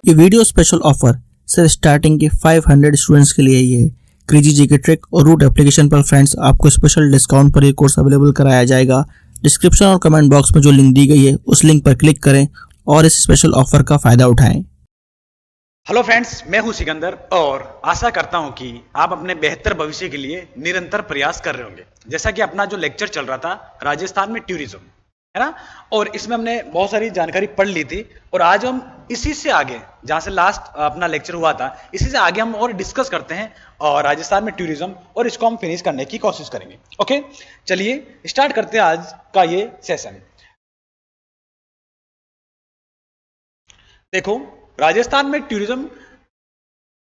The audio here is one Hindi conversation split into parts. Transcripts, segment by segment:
ये वीडियो स्पेशल ऑफर सिर्फ स्टार्टिंग के 500 स्टूडेंट्स के लिए ही है। क्रेजी जीके ट्रिक और रूट एप्लीकेशन पर फ्रेंड्स आपको स्पेशल डिस्काउंट पर ये कोर्स अवेलेबल कराया जाएगा। डिस्क्रिप्शन और कमेंट बॉक्स में जो लिंक दी गई है उस लिंक पर क्लिक करें और इस स्पेशल ऑफर का फायदा उठाएं। हेलो फ्रेंड्स, मैं हूं सिकंदर और आशा करता हूं कि आप अपने बेहतर भविष्य के लिए निरंतर प्रयास कर रहे होंगे। जैसा कि अपना जो लेक्चर चल रहा था राजस्थान में टूरिज्म, है ना, और इसमें हमने बहुत सारी जानकारी पढ़ ली थी और आज हम इसी से आगे, जहां से लास्ट अपना लेक्चर हुआ था, इसी से आगे हम और डिस्कस करते हैं और राजस्थान में टूरिज्म और इसको हम फिनिश करने की कोशिश करेंगे। ओके, चलिए स्टार्ट करते हैं आज का ये सेशन। देखो, राजस्थान में टूरिज्म,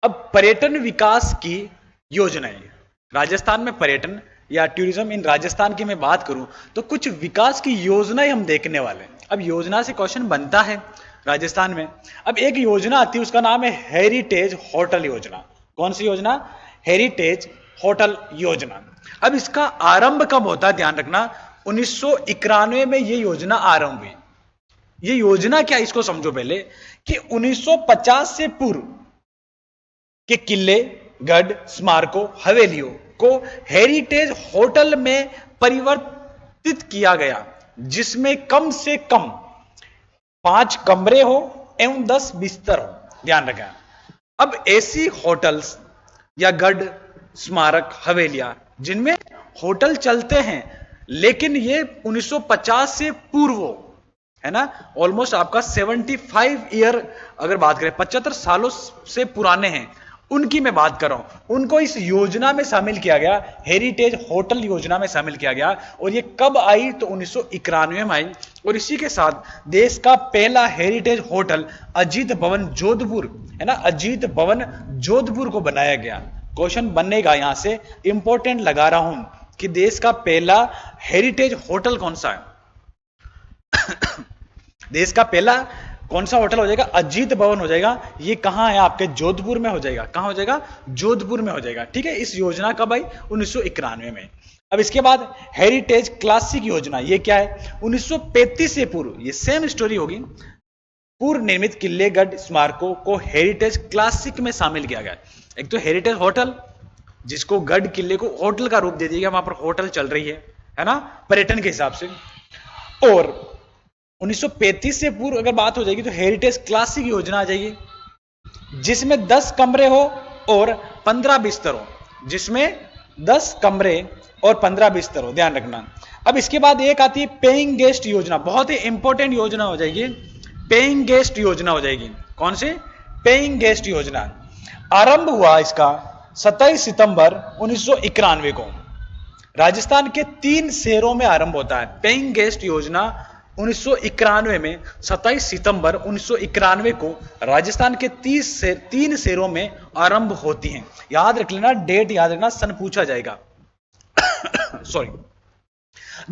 अब पर्यटन विकास की योजनाएं, राजस्थान में पर्यटन या टूरिज्म इन राजस्थान की मैं बात करूं तो कुछ विकास की योजनाएं हम देखने वाले हैं। अब योजना से क्वेश्चन बनता है राजस्थान में। अब एक योजना आती है, उसका नाम है हेरिटेज होटल योजना। कौन सी योजना? हेरिटेज होटल योजना। अब इसका आरंभ कब होता है, ध्यान रखना, 1991 में ये योजना आरंभ हुई। ये योजना क्या, इसको समझो पहले कि 1950 से पूर्व के किले, गढ़, स्मारकों, हवेलियों को हेरिटेज होटल में परिवर्तित किया गया, जिसमें कम से कम 5 कमरे हो एवं 10 बिस्तर हो। ध्यान रखें। अब ऐसी होटल्स या गढ़, स्मारक, हवेलियां जिनमें होटल चलते हैं लेकिन ये 1950 से पूर्व हो, है ना, ऑलमोस्ट आपका 75 ईयर अगर बात करें, 75 सालों से पुराने हैं, उनकी मैं बात कर रहा हूं। उनको इस योजना में शामिल किया गया, हेरिटेज होटल योजना में शामिल किया गया। और ये कब आई? तो 1991 में आई। और इसी के साथ देश का पहला हेरिटेज होटल अजीत भवन जोधपुर, है ना, अजीत भवन जोधपुर को बनाया गया। क्वेश्चन बनेगा यहां से, इंपॉर्टेंट लगा रहा हूं कि देश का पहला हेरिटेज होटल कौन सा है? देश का पहला कौन सा होटल हो जाएगा? अजीत भवन हो जाएगा। ये कहां है? आपके जोधपुर में हो जाएगा। कहां हो जाएगा? जोधपुर में हो जाएगा। ठीक है। इस योजना कब आई? 1991 में। अब इसके बाद हेरिटेज क्लासिक योजना, ये क्या है? 1935 से पूर्व, ये सेम स्टोरी होगी, पूर्व निर्मित किले, गढ़, स्मारकों को हेरिटेज क्लासिक में शामिल किया गया। एक तो हेरिटेज होटल, जिसको गढ़ किले को होटल का रूप दे दिया, वहां पर होटल चल रही है ना, पर्यटन के हिसाब से। और 1935 से पूर्व अगर बात हो जाएगी तो हेरिटेज क्लासिक योजना आ जाएगी, जिसमें 10 कमरे हो और 15 बिस्तर हो, जिसमें 10 कमरे और 15 बिस्तर हो। ध्यान रखना। अब इसके बाद एक आती है पेइंग गेस्ट योजना, बहुत ही इंपॉर्टेंट योजना हो जाएगी, पेइंग गेस्ट योजना हो जाएगी। कौन सी? पेइंग गेस्ट योजना। आरंभ हुआ इसका 27 सितंबर 1991 को। राजस्थान के 3 शहरों में आरंभ होता है पेइंग गेस्ट योजना। 1991 में 27 सितंबर 1991 को राजस्थान के 3 शहरों में आरंभ होती हैं। याद रख लेना, डेट याद रखना, सन पूछा जाएगा। सॉरी,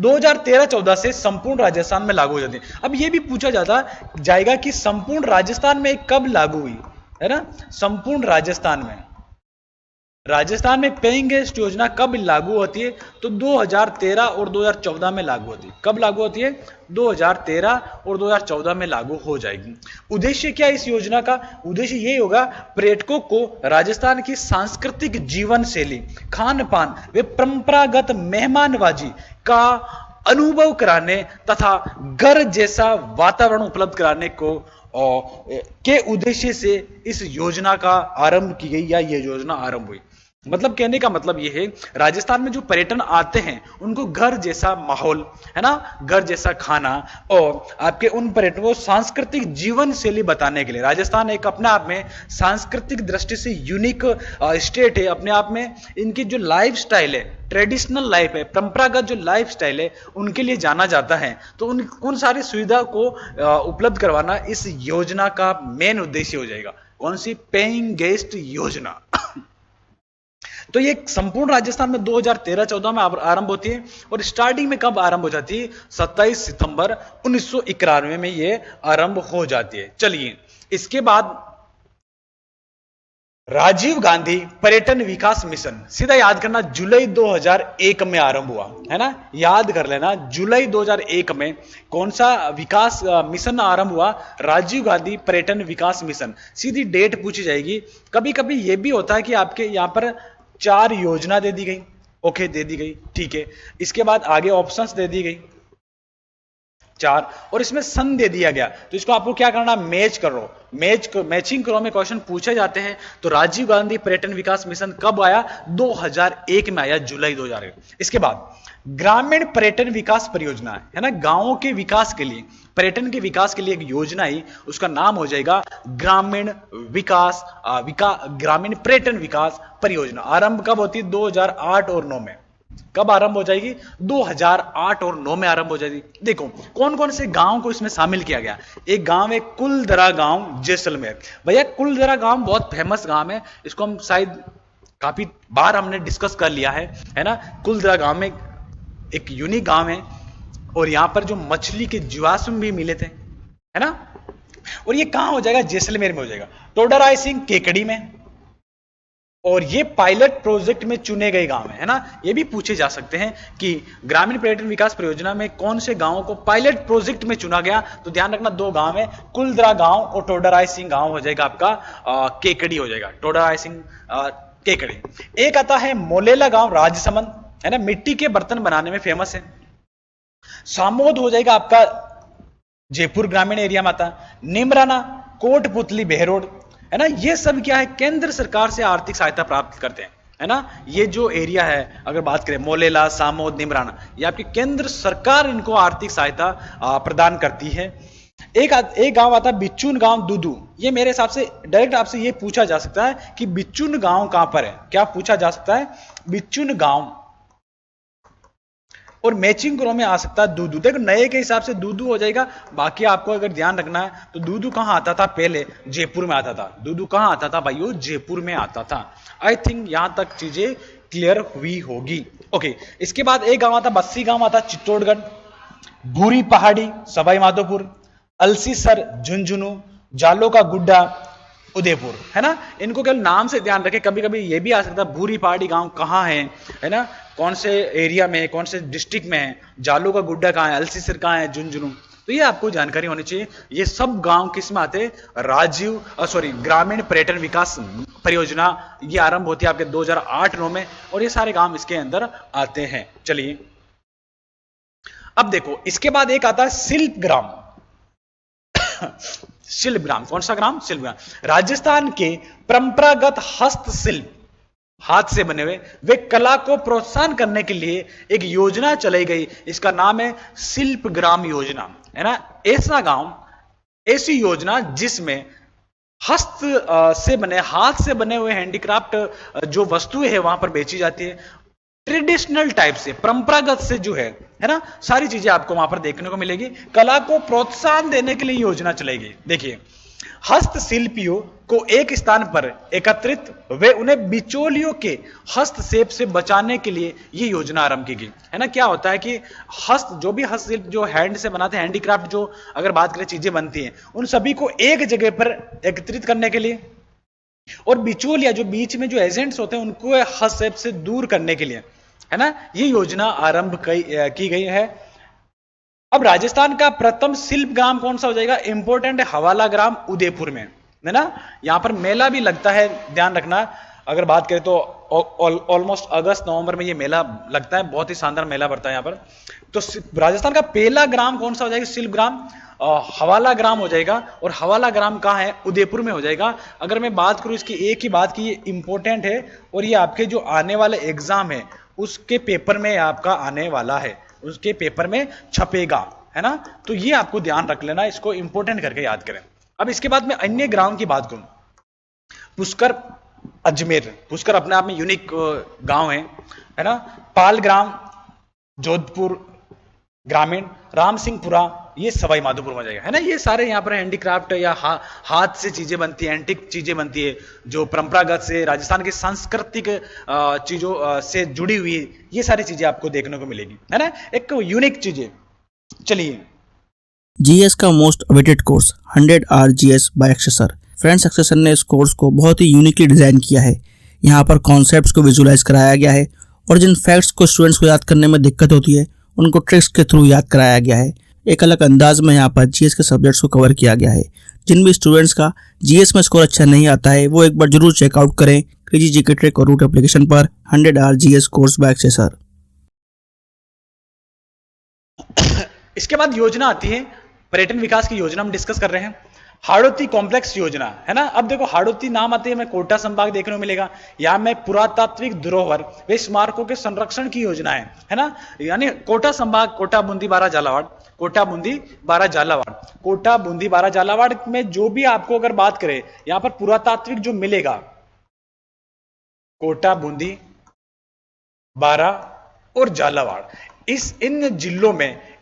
2013-14 से संपूर्ण राजस्थान में लागू हो जाती है। अब यह भी पूछा जाएगा कि संपूर्ण राजस्थान में कब लागू हुई, है ना, संपूर्ण राजस्थान में पेइंग गेस्ट योजना कब लागू होती है? तो 2013 और 2014 में लागू होती है। कब लागू होती है? 2013 और 2014 में लागू हो जाएगी। उद्देश्य क्या है इस योजना का? उद्देश्य यही होगा, पर्यटकों को राजस्थान की सांस्कृतिक जीवन शैली, खान पान व परंपरागत मेहमानबाजी का अनुभव कराने तथा घर जैसा वातावरण उपलब्ध कराने को के उद्देश्य से इस योजना का आरंभ की गई या यह योजना आरंभ हुई। मतलब कहने का मतलब यह है, राजस्थान में जो पर्यटन आते हैं उनको घर जैसा माहौल, है ना, घर जैसा खाना और आपके उन पर्यटकों को सांस्कृतिक जीवन शैली बताने के लिए। राजस्थान एक अपने आप में सांस्कृतिक दृष्टि से यूनिक स्टेट है। अपने आप में इनकी जो लाइफ स्टाइल है, ट्रेडिशनल लाइफ है, परंपरागत जो लाइफ स्टाइल है, उनके लिए जाना जाता है। तो उन सारी सुविधा को उपलब्ध करवाना इस योजना का मेन उद्देश्य हो जाएगा। कौन सी? पेइंग गेस्ट योजना। तो ये संपूर्ण राजस्थान में 2013-14 में आरंभ होती है। और स्टार्टिंग में कब आरंभ हो जाती है? 27 सितंबर 1991 में ये आरंभ हो जाती है। चलिए, इसके बाद राजीव गांधी पर्यटन विकास मिशन, सीधा याद करना, जुलाई 2001 में आरंभ हुआ है ना, याद कर लेना, जुलाई 2001 में कौन सा विकास मिशन आरंभ हुआ? राजीव गांधी पर्यटन विकास मिशन। सीधी डेट पूछी जाएगी। कभी कभी यह भी होता है कि आपके यहां पर 4 योजना दे दी गई, ओके, दे दी गई, ठीक है, इसके बाद आगे ऑप्शंस दे दी गई 4 और इसमें सन दे दिया गया, तो इसको आपको क्या करना? मैच करो, मैचिंग करो में क्वेश्चन पूछे जाते हैं। तो राजीव गांधी पर्यटन विकास मिशन कब आया? 2001 में आया, जुलाई 2001। इसके बाद ग्रामीण पर्यटन विकास परियोजना है ना, गांवों के विकास के लिए, पर्यटन के विकास के लिए एक योजना ही, उसका नाम हो जाएगा ग्रामीण ग्रामीण पर्यटन विकास परियोजना। आरंभ कब होती है? 2008 और 9 में। कब आरंभ हो जाएगी? 2008 और 9 में आरंभ हो जाएगी। देखो कौन कौन से गांव को इसमें शामिल किया गया। एक गांव है कुलदरा गांव, जैसलमेर। भैया कुलदरा गांव बहुत फेमस गांव है, इसको हम शायद काफी बार हमने डिस्कस कर लिया है ना। कुलदरा गांव में एक यूनिक गांव है और यहां पर जो मछली के जीवाश्म भी मिले थे, है ना। और ये कहां हो जाएगा? जैसलमेर में हो जाएगा, टोडरराय सिंह केकड़ी में। और ये पायलट प्रोजेक्ट में चुने गए गांव है ना। ये भी पूछे जा सकते हैं कि ग्रामीण पर्यटन विकास परियोजना में कौन से गांवों को पायलट प्रोजेक्ट में चुना गया। तो ध्यान रखना, 2 गांव है, कुलदरा गांव और टोडरराय सिंह गांव हो जाएगा आपका केकड़ी हो जाएगा, टोडरराय सिंह केकड़ी। एक आता है मोलेला गांव, राजसमंद, है ना, मिट्टी के बर्तन बनाने में फेमस है। सामोद हो जाएगा आपका जयपुर ग्रामीण एरिया में आता। निमराना, कोटपुतली, बहरोड, है ना, ये सब क्या है? केंद्र सरकार से आर्थिक सहायता प्राप्त करते हैं, है ना। ये जो एरिया है, अगर बात करें मोलेला, सामोद, निमराना, ये आपकी केंद्र सरकार इनको आर्थिक सहायता प्रदान करती है। एक गांव आता है बिच्चुन गांव, दूदू। ये मेरे हिसाब से डायरेक्ट आपसे ये पूछा जा सकता है कि बिच्चुन गांव कहां पर है। क्या पूछा जा सकता है? बिच्चुन गांव। और मैचिंग करो में आ सकता है दूदू। देखो नए के हिसाब से दूदू हो जाएगा। बाकी आपको अगर ध्यान रखना है तो दूदू कहां आता था? पहले जयपुर में आता था। दूदू कहां आता था भाइयों? जयपुर में आता था। आई थिंक यहां तक चीजें क्लियर हुई होगी। ओके, इसके बाद एक गांव आता, बस्सी गांव आता, चित्तौड़गढ़। भूरी पहाड़ी, सवाई माधोपुर। अलसीसर, झुंझुनू। जालो का गुड्डा, उदयपुर, है ना। इनको केवल नाम से ध्यान रखें। कभी कभी ये भी आ सकता है भूरी पहाड़ी गांव कहां है ना, कौन से एरिया में है, कौन से डिस्ट्रिक्ट में है, जालो का गुड्डा कहां है, अलसीसर कहां है, झुंझुनू। तो ये आपको जानकारी होनी चाहिए। ये सब गांव किस में आते हैं? ग्रामीण पर्यटन विकास परियोजना। ये आरंभ होती है आपके 2008-9 में और ये सारे गांव इसके अंदर आते हैं। चलिए अब देखो, इसके बाद एक आता है शिल्प ग्राम। शिल्प ग्राम, कौन सा ग्राम? शिल्प ग्राम। राजस्थान के परंपरागत हस्तशिल्प, हाथ से बने हुए वे कला को प्रोत्साहन करने के लिए एक योजना चलाई गई। इसका नाम है शिल्प ग्राम योजना, है ना। ऐसा गांव, ऐसी योजना जिसमें हस्त से बने, हाथ से बने हुए हैंडीक्राफ्ट जो वस्तुएं हैं वहां पर बेची जाती है। ट्रेडिशनल टाइप से, परंपरागत से जो है ना, सारी चीजें आपको वहां पर देखने को मिलेगी। कला को प्रोत्साहन देने के लिए योजना चलेगी। देखिए, हस्तशिल्पियों को एक स्थान पर एकत्रित वे उन्हें बिचौलियों के हस्तक्षेप से बचाने के लिए यह योजना आरंभ की गई, है ना। क्या होता है कि हस्तशिल्प जो हैंड से बनाते हैं, हैंडीक्राफ्ट जो अगर बात करें चीजें बनती हैं, उन सभी को एक जगह पर एकत्रित करने के लिए और बिचौलिया जो बीच में जो एजेंट्स होते हैं उनको हस्तक्षेप से दूर करने के लिए, है ना, ये योजना आरंभ की गई है। अब राजस्थान का प्रथम शिल्प ग्राम कौन सा हो जाएगा? इंपॉर्टेंट है, हवाला ग्राम, उदयपुर में, है ना। यहां पर मेला भी लगता है, ध्यान रखना। अगर बात करें तो ऑलमोस्ट अगस्त नवंबर में ये मेला लगता है, बहुत ही शानदार मेला पड़ता है यहाँ पर। तो राजस्थान का पहला ग्राम कौन सा हो जाएगा? शिल्प ग्राम हवाला ग्राम हो जाएगा। और हवाला ग्राम कहाँ है? उदयपुर में हो जाएगा। अगर मैं बात करूं इसकी एक ही बात की, ये इंपॉर्टेंट है और ये आपके जो आने वाले एग्जाम है उसके पेपर में आपका आने वाला है, उसके पेपर में छपेगा, है ना। तो ये आपको ध्यान रख लेना, इसको इंपॉर्टेंट करके याद करें। अब इसके बाद में अन्य ग्राम की बात करूं, पुष्कर, अजमेर। पुष्कर अपने आप में यूनिक गांव है ना। पाल ग्राम, जोधपुर ग्रामीण। राम सिंहपुरा, ये सवाई माधोपुर में जाएगा, है ना। ये सारे यहाँ पर हैंडीक्राफ्ट या हाथ से चीजें बनती है, एंटिक चीजें बनती है, जो परंपरागत से राजस्थान की सांस्कृतिक चीजों से जुड़ी हुई, ये सारी चीजें आपको देखने को मिलेगी, है ना, एक यूनिक चीजें। चलिए, जीएस का most awaited course 100 hour GS by Akshay sir. Friends सक्सेसन ने इस कोर्स को बहुत ही यूनिकली डिज़ाइन किया है। यहाँ पर कॉन्सेप्ट्स को विजुलाइज कराया गया है और जिन फैक्ट्स को स्टूडेंट्स को याद करने में दिक्कत होती है उनको ट्रिक्स के थ्रू याद कराया गया है। एक अलग अंदाज में यहाँ पर जीएस के सब्जेक्ट्स को कवर किया गया है। जिन भी स्टूडेंट्स का जीएस में स्कोर अच्छा नहीं आता है वो एक बार जरूर चेकआउट करें क्रेजी जीके ट्रिक और रूट एप्लीकेशन पर 100 आवर जीएस कोर्स बाय एक्सेसर। इसके बाद योजना आती है पर्यटन विकास की योजना हम डिस्कस कर रहे हैं। हाड़ौती कॉम्प्लेक्स योजना है ना। अब देखो हाड़ौती नाम आते हैं, हमें कोटा संभाग देखने को मिलेगा। यहाँ में पुरातात्विक धरोहर व स्मारकों के संरक्षण की योजना है ना। यानी कोटा संभाग, कोटा बूंदी बारा झालावाड़, कोटा बूंदी बारा झालावाड़, कोटा बूंदी बारा झालावाड़ में जो भी आपको अगर बात करें यहां पर पुरातात्विक जो मिलेगा, कोटा बूंदी बारा और झालावाड़,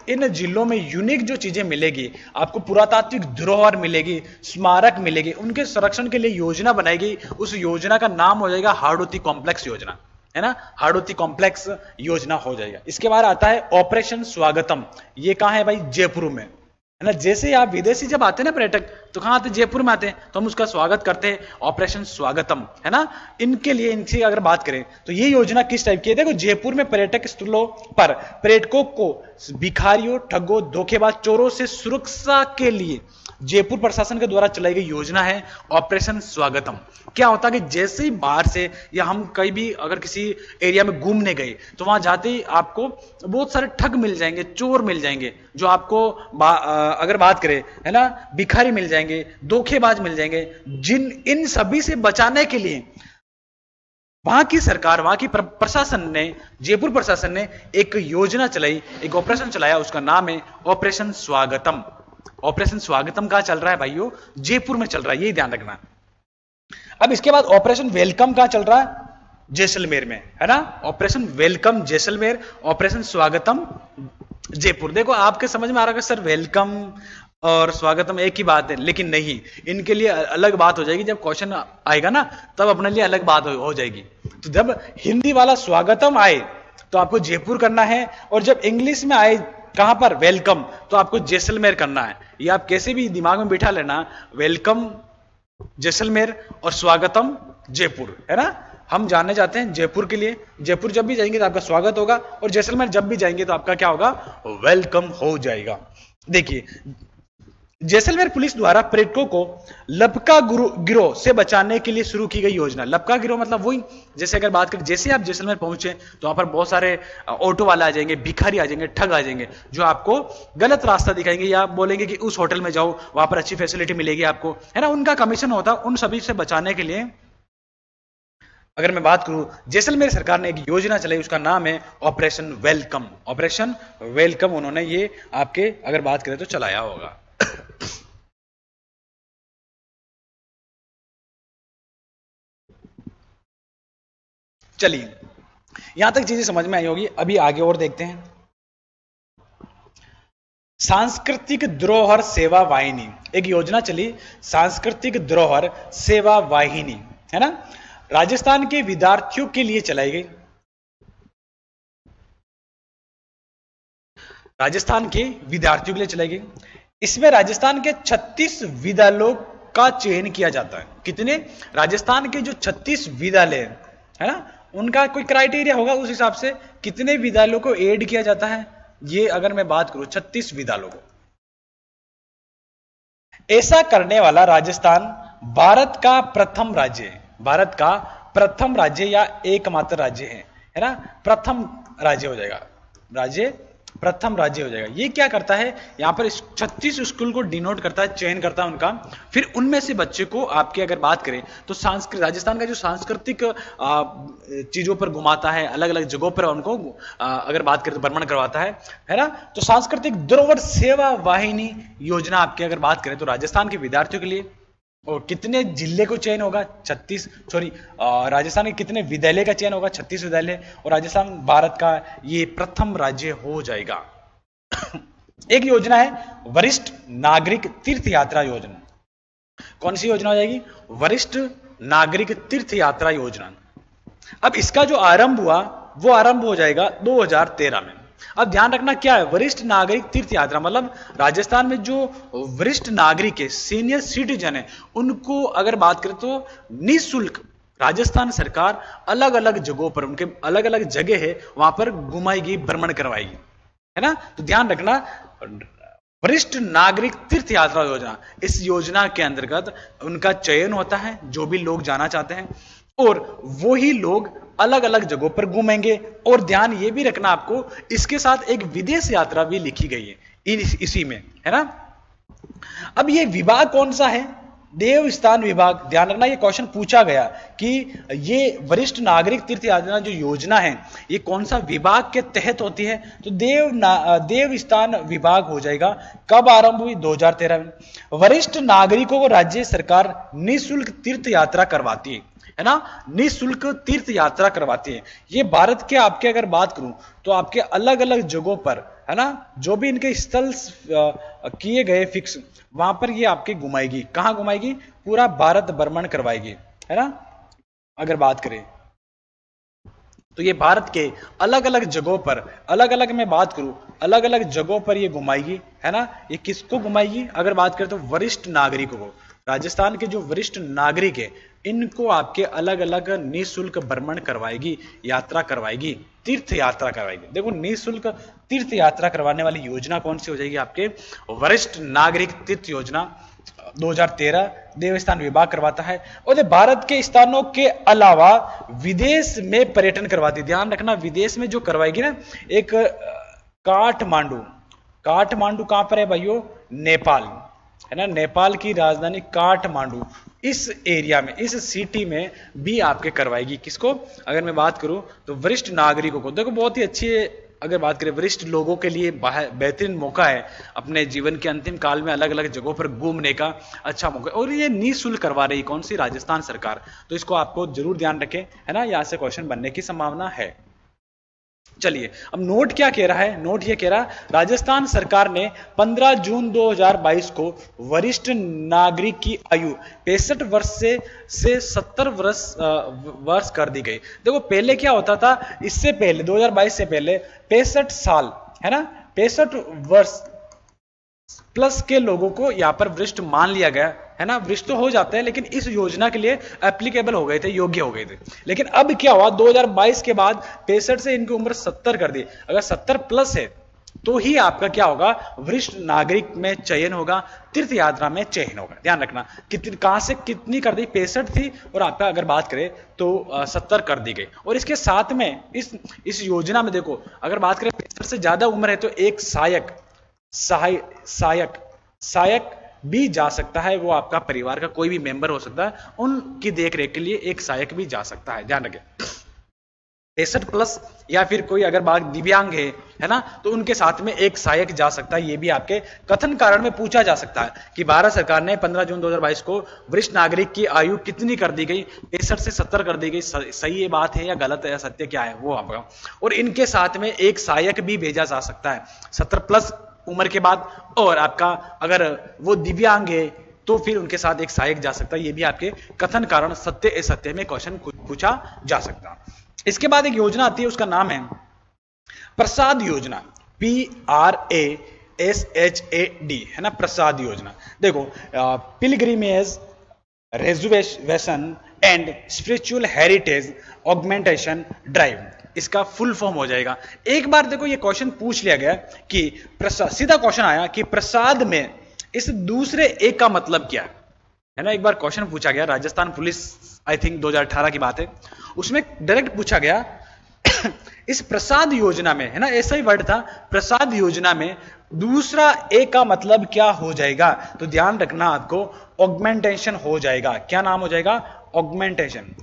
इन जिलों में यूनिक जो चीजें मिलेगी आपको, पुरातात्विक धरोहर मिलेगी, स्मारक मिलेगी, उनके संरक्षण के लिए योजना बनाएगी। उस योजना का नाम हो जाएगा हाड़ौती कॉम्प्लेक्स योजना, है ना। हाड़ौती कॉम्प्लेक्स योजना हो जाएगा। इसके बाद आता है ऑपरेशन स्वागतम। ये कहां है भाई? जयपुर में, है ना। जैसे आप विदेशी जब आते हैं ना पर्यटक, तो कहां आते हैं? जयपुर में आते हैं, तो हम उसका स्वागत करते हैं, ऑपरेशन स्वागतम, है ना। इनके लिए, इनसे अगर बात करें तो ये योजना किस टाइप की है? देखो, जयपुर में पर्यटक स्थलों पर पर्यटकों को भिखारियों, ठगों, धोखेबाज, चोरों से सुरक्षा के लिए जयपुर प्रशासन के द्वारा चलाई गई योजना है ऑपरेशन स्वागतम। क्या होता है कि जैसे ही बाहर से या हम कहीं भी अगर किसी एरिया में घूमने गए तो वहां जाते ही आपको बहुत सारे ठग मिल जाएंगे, चोर मिल जाएंगे, जो आपको अगर बात करें, है ना, भिखारी मिल जाएंगे, धोखेबाज मिल जाएंगे। इन सभी से बचाने के लिए वहां की सरकार, वहां की प्रशासन ने, जयपुर प्रशासन ने एक योजना चलाई, एक ऑपरेशन चलाया, उसका नाम है ऑपरेशन स्वागतम। ऑपरेशन स्वागतम कहां चल रहा है भाइयों? जयपुर में चल रहा है, यही ध्यान रखना। अब इसके बाद ऑपरेशन वेलकम कहां चल रहा है? जैसलमेर में, है ना। ऑपरेशन वेलकम जैसलमेर, ऑपरेशन स्वागतम जयपुर। देखो आपके समझ में आ रहा है सर वेलकम और स्वागतम एक ही बात है, लेकिन नहीं, इनके लिए अलग बात हो जाएगी। जब क्वेश्चन आएगा ना तब अपने लिए अलग बात हो जाएगी। तो जब हिंदी वाला स्वागतम आए तो आपको जयपुर करना है, और जब इंग्लिश में आए कहां पर? वेलकम, तो आपको जैसलमेर करना है। ये आप कैसे भी दिमाग में बिठा लेना, वेलकम जैसलमेर और स्वागतम जयपुर, है ना। हम जानने जाते हैं जयपुर के लिए। जयपुर जब भी जाएंगे तो आपका स्वागत होगा, और जैसलमेर जब भी जाएंगे तो आपका क्या होगा? वेलकम हो जाएगा। देखिए, जैसलमेर पुलिस द्वारा पर्यटकों को लपका गिरोह से बचाने के लिए शुरू की गई योजना। लपका गिरोह मतलब वही, जैसे अगर बात करें, जैसे आप जैसलमेर पहुंचे तो वहां पर बहुत सारे ऑटो वाले आ जाएंगे, भिखारी आ जाएंगे, ठग आ जाएंगे, जो आपको गलत रास्ता दिखाएंगे या बोलेंगे कि उस होटल में जाओ, वहां पर अच्छी फैसिलिटी मिलेगी आपको, है ना। उनका कमीशन होता है। उन सभी से बचाने के लिए अगर मैं बात करूं, जैसलमेर सरकार ने एक योजना चलाई, उसका नाम है ऑपरेशन वेलकम। ऑपरेशन वेलकम उन्होंने ये आपके अगर बात करें तो चलाया होगा। चलिए, यहां तक चीजें समझ में आई होगी। अभी आगे और देखते हैं। सांस्कृतिक धरोहर सेवा वाहिनी, एक योजना चली, सांस्कृतिक धरोहर सेवा वाहिनी, है ना। राजस्थान के विद्यार्थियों के लिए चलाई गई। राजस्थान के विद्यार्थियों के लिए चलाई गई। इसमें राजस्थान के 36 विद्यालयों का चयन किया जाता है। कितने? राजस्थान के जो 36 विद्यालय है ना, उनका कोई क्राइटेरिया होगा, उस हिसाब से कितने विद्यालयों को ऐड किया जाता है। ये अगर मैं बात करूं 36 विद्यालयों को, ऐसा करने वाला राजस्थान भारत का प्रथम राज्य है। भारत का प्रथम राज्य या एकमात्र राज्य है ना। प्रथम राज्य हो जाएगा, राज्य प्रथम राज्य हो जाएगा। ये क्या करता है? यहां पर 36 स्कूल को डिनोट करता है, चयन करता है उनका, फिर उनमें से बच्चे को आपके अगर बात करें तो राजस्थान का जो सांस्कृतिक चीजों पर घुमाता है, अलग अलग जगहों पर उनको अगर बात करें तो भ्रमण करवाता है ना। तो सांस्कृतिक धरोहर सेवा वाहिनी योजना आपकी अगर बात करें तो राजस्थान के विद्यार्थियों के लिए, और कितने जिले को चयन होगा? 36, सॉरी, राजस्थान के कितने विद्यालय का चयन होगा? 36 विद्यालय, और राजस्थान भारत का ये प्रथम राज्य हो जाएगा। एक योजना है वरिष्ठ नागरिक तीर्थ यात्रा योजना। कौन सी योजना हो जाएगी? वरिष्ठ नागरिक तीर्थ यात्रा योजना। अब इसका जो आरंभ हुआ वो आरंभ हो जाएगा 2013 में। अब ध्यान रखना क्या है, वरिष्ठ नागरिक तीर्थ यात्रा, मतलब राजस्थान में जो वरिष्ठ नागरिक है, सीनियर सिटीजन है, उनको अगर बात करें तो निःशुल्क राजस्थान सरकार अलग अलग जगहों पर, उनके अलग अलग जगह है, वहां पर घुमाएगी, भ्रमण करवाएगी, है ना। तो ध्यान रखना, वरिष्ठ नागरिक तीर्थ यात्रा योजना, इस योजना के अंतर्गत उनका चयन होता है, जो भी लोग जाना चाहते हैं, और वो ही लोग अलग अलग जगहों पर घूमेंगे। और ध्यान ये भी रखना आपको, इसके साथ एक विदेश यात्रा भी लिखी गई है इसी में, है ना। अब ये विभाग कौन सा है, देवस्थान विभाग। ध्यान रखना, ये क्वेश्चन पूछा गया कि ये वरिष्ठ नागरिक तीर्थ यात्रा जो योजना है, ये कौन सा विभाग के तहत होती है, तो देवस्थान विभाग हो जाएगा। कब आरंभ हुई, 2013 में। वरिष्ठ नागरिकों को राज्य सरकार निःशुल्क तीर्थ यात्रा करवाती है ना, निःशुल्क तीर्थ यात्रा करवाती है। ये भारत के आपके अगर बात करूं तो आपके अलग अलग जगहों पर, है ना, जो भी इनके स्थल किए गए फिक्स, वहां पर ये आपके घुमाएगी। कहां घुमाएगी, पूरा भारत भ्रमण करवाएगी, है ना। अगर बात करें तो ये भारत के अलग अलग जगहों पर, अलग अलग मैं बात करूं, अलग अलग जगहों पर ये घुमाएगी, है ना। ये किसको घुमाएगी, अगर बात करें तो वरिष्ठ नागरिकों को। राजस्थान के जो वरिष्ठ नागरिक है, इनको आपके अलग अलग निःशुल्क भ्रमण करवाएगी, यात्रा करवाएगी, तीर्थ यात्रा करवाएगी। देखो, निःशुल्क तीर्थ यात्रा करवाने वाली योजना कौन सी हो जाएगी, आपके वरिष्ठ नागरिक तीर्थ योजना 2013 देवस्थान विभाग करवाता है। और भारत के स्थानों के अलावा विदेश में पर्यटन करवाती। ध्यान रखना, विदेश में जो करवाएगी ना, एक काठमांडू। काठमांडू कहां पर है भाइयों, नेपाल, है ना। नेपाल की राजधानी काठमांडू, इस एरिया में, इस सिटी में भी आपके करवाएगी। किसको, अगर मैं बात करूं तो वरिष्ठ नागरिकों को। देखो, बहुत ही अच्छी, अगर बात करें वरिष्ठ लोगों के लिए बेहतरीन मौका है, अपने जीवन के अंतिम काल में अलग अलग जगहों पर घूमने का अच्छा मौका। और ये निःशुल्क करवा रही कौन सी, राजस्थान सरकार। तो इसको आपको जरूर ध्यान रखें, है ना, यहां से क्वेश्चन बनने की संभावना है। चलिए, अब नोट क्या कह रहा है, नोट ये कह रहा है, राजस्थान सरकार ने 15 जून 2022 को वरिष्ठ नागरिक की आयु 65 वर्ष से 70 वर्ष कर दी गई। देखो, पहले क्या होता था, इससे पहले 2022 से पहले 65 साल, है ना, 65 वर्ष प्लस के लोगों को यहां पर वरिष्ठ मान लिया गया, है ना। वरिष्ठ तो हो जाते हैं, लेकिन इस योजना के लिए एप्लीकेबल हो गए थे, योग्य हो गए थे। लेकिन अब क्या हुआ, 2022 के बाद 65 से इनकी उम्र 70 कर दी। अगर 70 प्लस है तो ही आपका क्या होगा, वरिष्ठ नागरिक में चयन होगा, तीर्थ यात्रा में चयन होगा। ध्यान रखना, कितनी, कहां से कितनी कर दी, 65 थी, और आपका अगर बात करें तो 70 कर दी गई। और इसके साथ में इस योजना में देखो, अगर बात करें 65 से ज्यादा उम्र है तो एक सहायक भी जा सकता है। वो आपका परिवार का कोई भी मेंबर हो सकता है, उनकी देखरेख के लिए एक सहायक भी जा सकता है। ध्यान रखें, 65 प्लस या फिर कोई अगर बात दिव्यांग है ना, तो उनके साथ में एक सहायक जा सकता है। ये भी आपके कथन कारण में पूछा जा सकता है कि भारत सरकार ने 15 जून 2022 को वरिष्ठ नागरिक की आयु कितनी कर दी गई, 65 से 70 कर दी गई। सही ये बात है या गलत है या सत्य क्या है, वो आपका। और इनके साथ में एक सहायक भी भेजा जा सकता है 70 प्लस उम्र के बाद। और आपका अगर वो दिव्यांग है तो फिर उनके साथ एक सहायक जा सकता है। ये भी आपके कथन कारण सत्य असत्य में क्वेश्चन पूछा जा सकता है। इसके बाद एक योजना आती है, उसका नाम है प्रसाद योजना, PRASHAD, है ना, प्रसाद योजना। देखो, pilgrimage reservation and spiritual heritage augmentation drive, इसका फुल फॉर्म हो जाएगा। एक बार देखो, ये क्वेश्चन पूछ लिया गया कि प्रसाद, सीधा क्वेश्चन आया कि प्रसाद में इस दूसरे एक का मतलब क्या है ना। एक बार क्वेश्चन पूछा गया, राजस्थान पुलिस, आई थिंक 2018 की बात है, उसमें डायरेक्ट पूछा गया इस प्रसाद योजना में, है ना, ऐसा ही वर्ड था, प्रसाद योजना में दूसरा ए का मतलब क्या हो जाएगा। तो ध्यान रखना, आपको ऑगमेंटेशन हो जाएगा। क्या नाम हो जाएगा, ऑगमेंटेशन,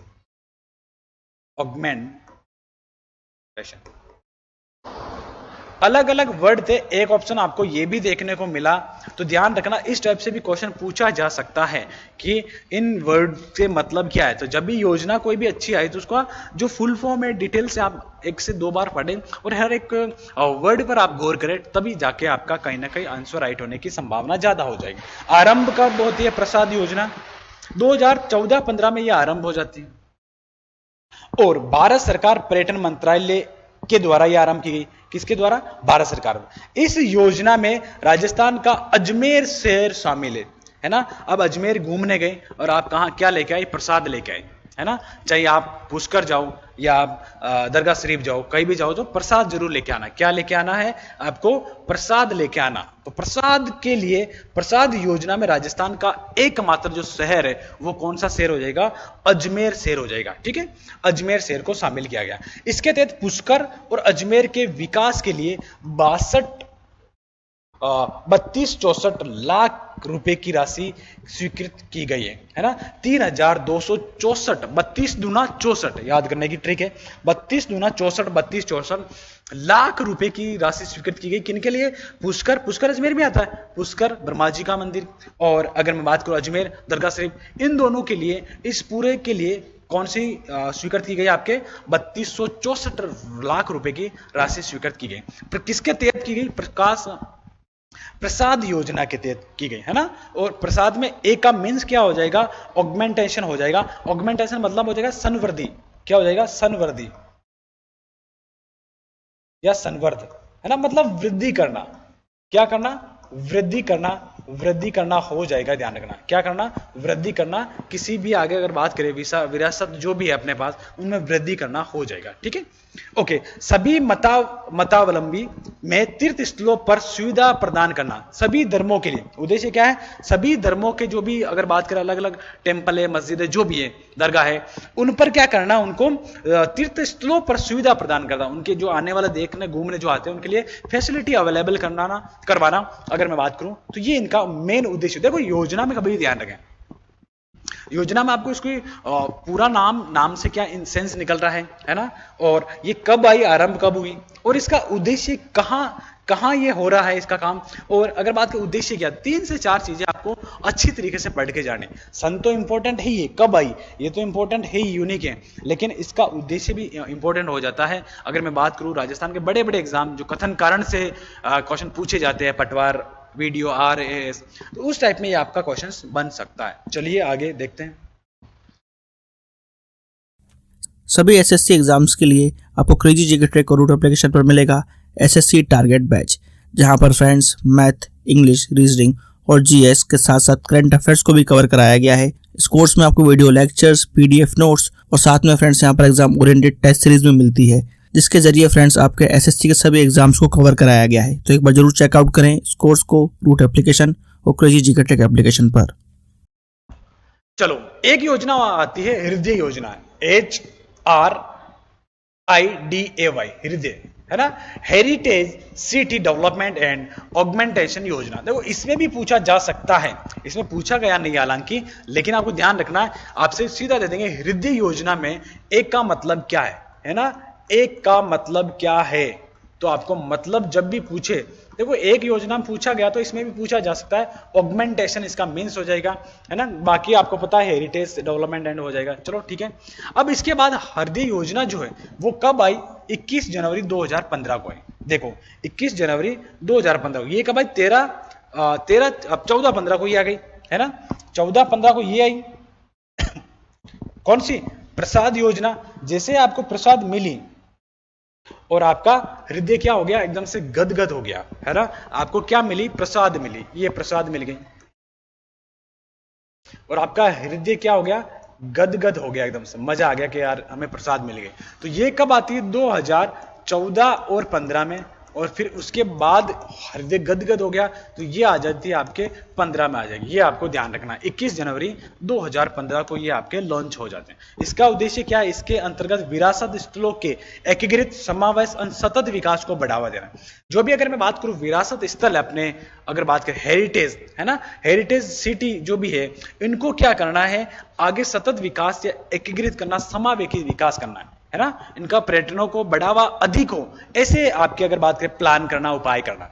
ऑगमेंटेशन। अलग अलग वर्ड थे, एक ऑप्शन आपको यह भी देखने को मिला। तो ध्यान रखना, इस टाइप से भी क्वेश्चन पूछा जा सकता है कि इन वर्ड के मतलब क्या है। तो जब भी योजना कोई भी अच्छी आई तो उसका जो फुल फॉर्म है, डिटेल से आप 1 से 2 बार पढ़ें और हर एक वर्ड पर आप गौर करें, तभी जाके आपका कहीं ना कहीं आंसर राइट होने की संभावना ज्यादा हो जाएगी। आरंभ कब होती है प्रसाद योजना, 2014-15 में यह आरंभ हो जाती है। और भारत सरकार पर्यटन मंत्रालय के द्वारा यह आरंभ की गई। किसके द्वारा? भारत सरकार। इस योजना में राजस्थान का अजमेर शहर शामिल है ना। अब अजमेर घूमने गए और आप कहाँ क्या लेके आए? प्रसाद लेके आए, है ना। चाहे आप पुष्कर जाओ या आप दरगाह शरीफ जाओ, कहीं भी जाओ तो प्रसाद जरूर लेके आना। क्या लेके आना है? आपको प्रसाद लेके आना। तो प्रसाद के लिए प्रसाद योजना में राजस्थान का एकमात्र जो शहर है वो कौन सा शहर हो जाएगा? अजमेर शहर हो जाएगा। ठीक है, अजमेर शहर को शामिल किया गया। इसके तहत पुष्कर और अजमेर के विकास के लिए 32-64 लाख रुपए की राशि स्वीकृत की गई है ना। 3264, 32 दूना 64, याद करने की ट्रिक है। 32 दूना 64, 32-64 लाख रुपए की राशि स्वीकृत की गई। किनके लिए? पुष्कर, पुष्कर अजमेर में आता है, पुष्कर ब्रह्मा जी का मंदिर। और अगर मैं बात करूं अजमेर दरगाह शरीफ, इन दोनों के लिए, इस पूरे के लिए कौन सी स्वीकृत की गई? आपके 3264 लाख रुपए की राशि स्वीकृत की गई। किसके तहत की गई? प्रसाद योजना के तहत की गई, है ना। और प्रसाद में एक का मीन्स क्या हो जाएगा? ऑगमेंटेशन हो जाएगा। ऑगमेंटेशन मतलब हो जाएगा संवर्धी। क्या हो जाएगा? संवर्धी या संवर्ध, है ना, मतलब वृद्धि करना। क्या करना? वृद्धि करना, वृद्धि करना हो जाएगा। ध्यान रखना, क्या करना? वृद्धि करना। किसी भी आगे अगर बात करें विरासत जो भी है अपने पास, उनमें वृद्धि करना हो जाएगा। ठीक है, ओके। सभी मतावलंबी में तीर्थ स्थलों पर सुविधा प्रदान करना। सभी धर्मों के लिए उद्देश्य क्या है? सभी धर्मों के जो भी अगर बात करें अलग अलग टेम्पल है, मस्जिद है, जो भी है, दरगाह है, उन पर क्या करना? उनको तीर्थ स्थलों पर सुविधा प्रदान करना। उनके जो आने वाले देखने घूमने जो आते हैं उनके लिए फैसिलिटी अवेलेबल करवाना अगर मैं बात करूं तो ये इनका मेन उद्देश्य। देखो योजना में कभी ध्यान रखें, योजना में आपको इसकी पूरा नाम से क्या सेंस निकल रहा है ना। और ये कब आई, आरंभ कब हुई, और इसका उद्देश्य कहां ये हो रहा है इसका काम। और अगर बात करें उद्देश्य क्या, 3 से 4 चीजें आपको अच्छी तरीके से पढ़ के जाने। सन तो इंपॉर्टेंट है, ये कब आई ये तो इंपॉर्टेंट है, यूनिक है, लेकिन इसका उद्देश्य भी इंपॉर्टेंट हो जाता है। अगर मैं बात करूं राजस्थान के बड़े बड़े एग्जाम जो कथन कारण से क्वेश्चन पूछे जाते हैं, पटवार, वीडियो, RAS, तो उस टाइप में ये आपका क्वेश्चन बन सकता है। चलिए आगे देखते हैं। सभी SSC एग्जाम्स के लिए आपको क्रेजी जीके ट्रैक और रूट एप्लीकेशन पर मिलेगा SSC टारगेट बैच, जहां पर फ्रेंड्स मैथ, इंग्लिश, रीजनिंग और GS के साथ साथ करंट अफेयर्स को भी कवर कराया गया है। इस कोर्स में आपको वीडियो लेक्चर्स, PDF नोट्स और साथ में फ्रेंड्स यहां पर एग्जाम ओरिएंटेड टेस्ट सीरीज में मिलती है, जिसके जरिए फ्रेंड्स आपके SSC के सभी एग्जाम्स को कवर कराया गया है। तो एक बार जरूर चेकआउट करें इस कोर्स को रूट एप्लीकेशन और क्रेजी जीके ट्रैक एप्लीकेशन पर। चलो, एक योजना आती है हृदय योजना, HRIDAY, हृदय, है ना, heritage city development and augmentation योजना। देखो इसमें भी पूछा जा सकता है, इसमें पूछा गया नहीं हालांकि, लेकिन आपको ध्यान रखना है, आपसे सीधा दे देंगे हृदय योजना में एक का मतलब क्या है ना, एक का मतलब क्या है। तो आपको मतलब जब भी पूछे, देखो एक योजना में पूछा गया तो इसमें भी पूछा जा सकता है, ऑगमेंटेशन इसका मीन्स हो जाएगा, है ना। बाकी आपको पता है हेरिटेज डेवलपमेंट एंड हो जाएगा। चलो ठीक है। अब इसके बाद हृदय योजना जो है वो कब आई? 21 जनवरी 2015 को आई। देखो 21 जनवरी 2015 को, ये कब आई? 14-15 को ये आ गई, है ना। 14-15 को ये आई। कौन सी? प्रसाद योजना। जैसे आपको प्रसाद मिली और आपका हृदय क्या हो गया? एकदम से गदगद हो गया, है ना। आपको क्या मिली? प्रसाद मिली, ये प्रसाद मिल गई और आपका हृदय क्या हो गया? गदगद हो गया, एकदम से मजा आ गया कि यार हमें प्रसाद मिल गई। तो ये कब आती है? 2014 और 15 में। और फिर उसके बाद हृदय गदगद हो गया तो ये आ जाती है आपके 15 में आ जाएगी। ये आपको ध्यान रखना है, 21 जनवरी 2015 को ये आपके लॉन्च हो जाते हैं। इसका उद्देश्य क्या है? इसके अंतर्गत विरासत स्थलों के एकीकृत समावेश और सतत विकास को बढ़ावा देना। जो भी अगर मैं बात करूं विरासत स्थल अपने, अगर बात करें हेरिटेज, है ना, हेरिटेज सिटी जो भी है, इनको क्या करना है? आगे सतत विकास या एकीकृत करना, समावेशी विकास करना है ना। इनका पर्यटनों को बढ़ावा अधिक हो, ऐसे आपके अगर बात करें प्लान करना, उपाय करना।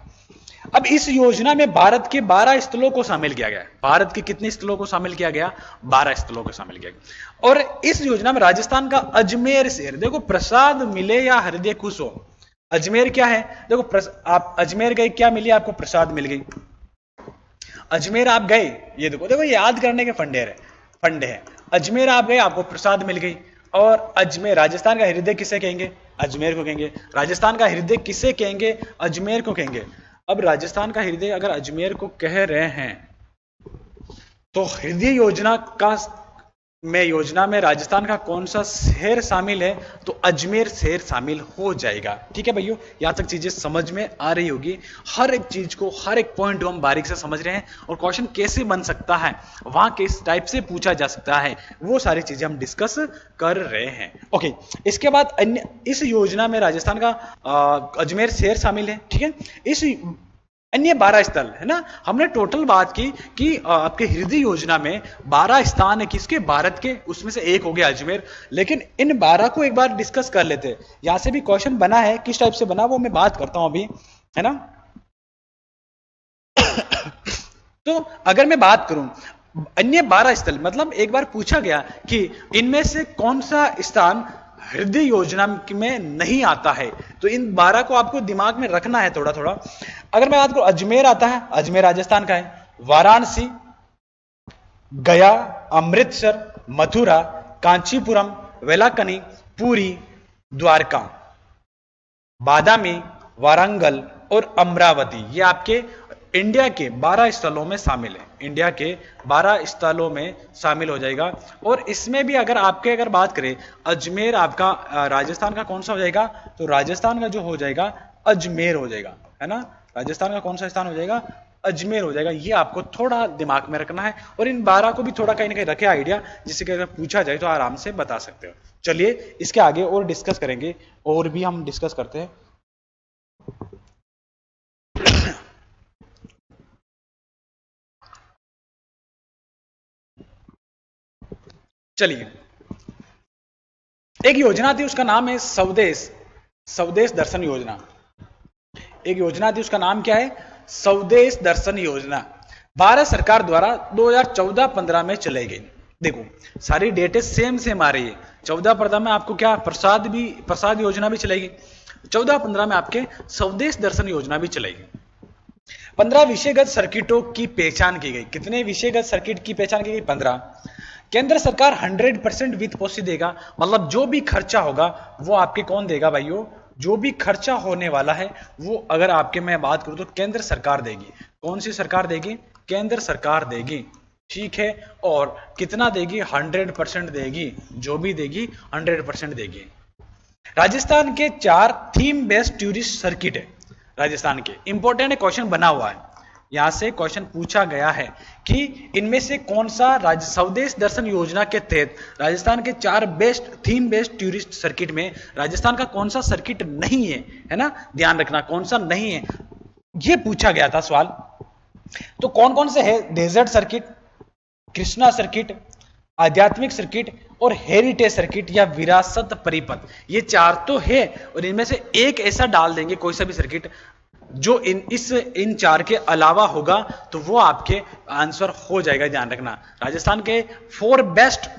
अब इस योजना में भारत के 12 स्थलों को शामिल किया गया है। भारत के कितने स्थलों को शामिल किया गया? 12 स्थलों को शामिल किया गया। और इस योजना में राजस्थान का अजमेर शहर, देखो प्रसाद मिले या हृदय खुश हो, अजमेर क्या है? देखो आप अजमेर गए, क्या मिली आपको? प्रसाद मिल गई। अजमेर आप गए, ये देखो याद करने के फंडे हैं। अजमेर आप गए, आपको प्रसाद मिल गई। और अजमेर, राजस्थान का हृदय किसे कहेंगे? अजमेर को कहेंगे। राजस्थान का हृदय किसे कहेंगे? अजमेर को कहेंगे। अब राजस्थान का हृदय अगर अजमेर को कह रहे हैं तो हृदय योजना में राजस्थान का कौन सा शहर शामिल है? तो अजमेर शहर शामिल हो जाएगा। ठीक है भाइयों, यहां तक चीजें समझ में आ रही होगी। हर एक चीज को, हर एक पॉइंट को हम बारीक से समझ रहे हैं और क्वेश्चन कैसे बन सकता है, वहां किस टाइप से पूछा जा सकता है, वो सारी चीजें हम डिस्कस कर रहे हैं। ओके, इसके बाद अन्य इस योजना में राजस्थान का अजमेर शहर शामिल है। ठीक है, इस अन्य 12 स्थल है ना, हमने टोटल बात की कि आपके हृदय योजना में 12 स्थान है किसके? भारत के, उसमें से एक हो गया अजमेर। लेकिन इन 12 को एक बार डिस्कस कर लेते हैं। यहां से भी क्वेश्चन बना है, किस टाइप से बना वो मैं बात करता हूं अभी, है ना। तो अगर मैं बात करूं अन्य 12 स्थल, मतलब एक बार पूछा गया कि इनमें से कौन सा स्थान हृदय योजना में नहीं आता है, तो इन 12 को आपको दिमाग में रखना है थोड़ा थोड़ा। अगर मैं बात करूं, अजमेर आता है, अजमेर राजस्थान का है। वाराणसी, गया, अमृतसर, मथुरा, कांचीपुरम, वेलाकनी, पुरी, द्वारका, बादामी, वारंगल और अमरावती, ये आपके इंडिया के 12 स्थलों में शामिल है। इंडिया के 12 स्थलों में शामिल हो जाएगा। और इसमें भी अगर बात करें, अजमेर आपका राजस्थान का कौन सा हो जाएगा? तो राजस्थान का जो हो जाएगा अजमेर हो जाएगा, है ना। राजस्थान का कौन सा स्थान हो जाएगा? अजमेर हो जाएगा। ये आपको थोड़ा दिमाग में रखना है और इन 12 को भी थोड़ा कहीं ना कहीं रखे आइडिया, जिससे कि अगर पूछा जाए तो आराम से बता सकते हो। चलिए इसके आगे और डिस्कस करेंगे, और भी हम डिस्कस करते हैं। चलिए, एक योजना थी, उसका नाम है स्वदेश दर्शन योजना। एक योजना थी, उसका नाम क्या है? स्वदेश दर्शन योजना। भारत सरकार द्वारा 2014-15 में चलाई गई। देखो सारी डेटें सेम आ रही है। 14-15 में आपको क्या प्रसाद योजना भी चलाई गई। 14-15 में आपके स्वदेश दर्शन योजना भी चलाई गई। 15 विषयगत सर्किटों की पहचान की गई। कितने विषयगत सर्किट की पहचान की गई? 15। केंद्र सरकार 100% वित्त पोषित देगा, मतलब जो भी खर्चा होगा वो आपके कौन देगा भाइयों? जो भी खर्चा होने वाला है वो, अगर आपके मैं बात करूं तो केंद्र सरकार देगी। कौन सी सरकार देगी? केंद्र सरकार देगी। ठीक है, और कितना देगी? 100% देगी। जो भी देगी 100% देगी। राजस्थान के 4 थीम बेस्ड टूरिस्ट सर्किट है। राजस्थान के इंपॉर्टेंट क्वेश्चन बना हुआ है, यहां से क्वेश्चन पूछा गया है कि इनमें से कौन सा स्वदेश दर्शन योजना के तहत राजस्थान के 4 थीम बेस्ड टूरिस्ट सर्किट में राजस्थान का कौन सा सर्किट नहीं है ना। ध्यान रखना कौन सा नहीं है, यह पूछा गया था सवाल। तो कौन कौन से है? डेजर्ट सर्किट, कृष्णा सर्किट, आध्यात्मिक सर्किट और हेरिटेज सर्किट या विरासत परिपथ। ये 4 तो है, और इनमें से एक ऐसा डाल देंगे कोई सा भी सर्किट जो इन 4 के अलावा होगा, तो वो आपके आंसर हो जाएगा। ध्यान रखना, राजस्थान के 4 बेस्ट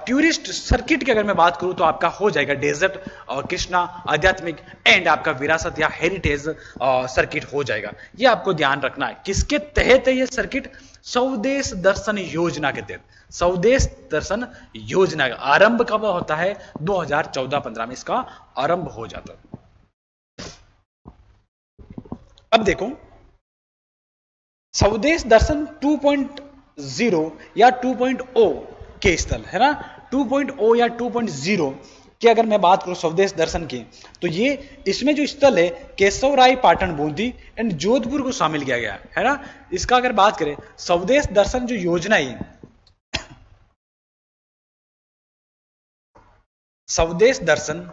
टूरिस्ट सर्किट की अगर मैं बात करूं तो आपका हो जाएगा डेजर्ट और कृष्णा, आध्यात्मिक एंड आपका विरासत या हेरिटेज सर्किट हो जाएगा। ये आपको ध्यान रखना है। किसके तहत है ये सर्किट? स्वदेश दर्शन योजना के तहत। स्वदेश दर्शन योजना का आरंभ कब होता है? 2014-15 में इसका आरंभ हो जाता है। अब देखो, स्वदेश दर्शन 2.0 या 2.0 के स्थल है ना, 2.0 या 2.0 की अगर मैं बात करूं स्वदेश दर्शन की, तो ये इसमें जो स्थल है केशवराय पाटन बूंदी एंड जोधपुर को शामिल किया गया है ना। इसका अगर बात करें स्वदेश दर्शन जो योजना है, स्वदेश दर्शन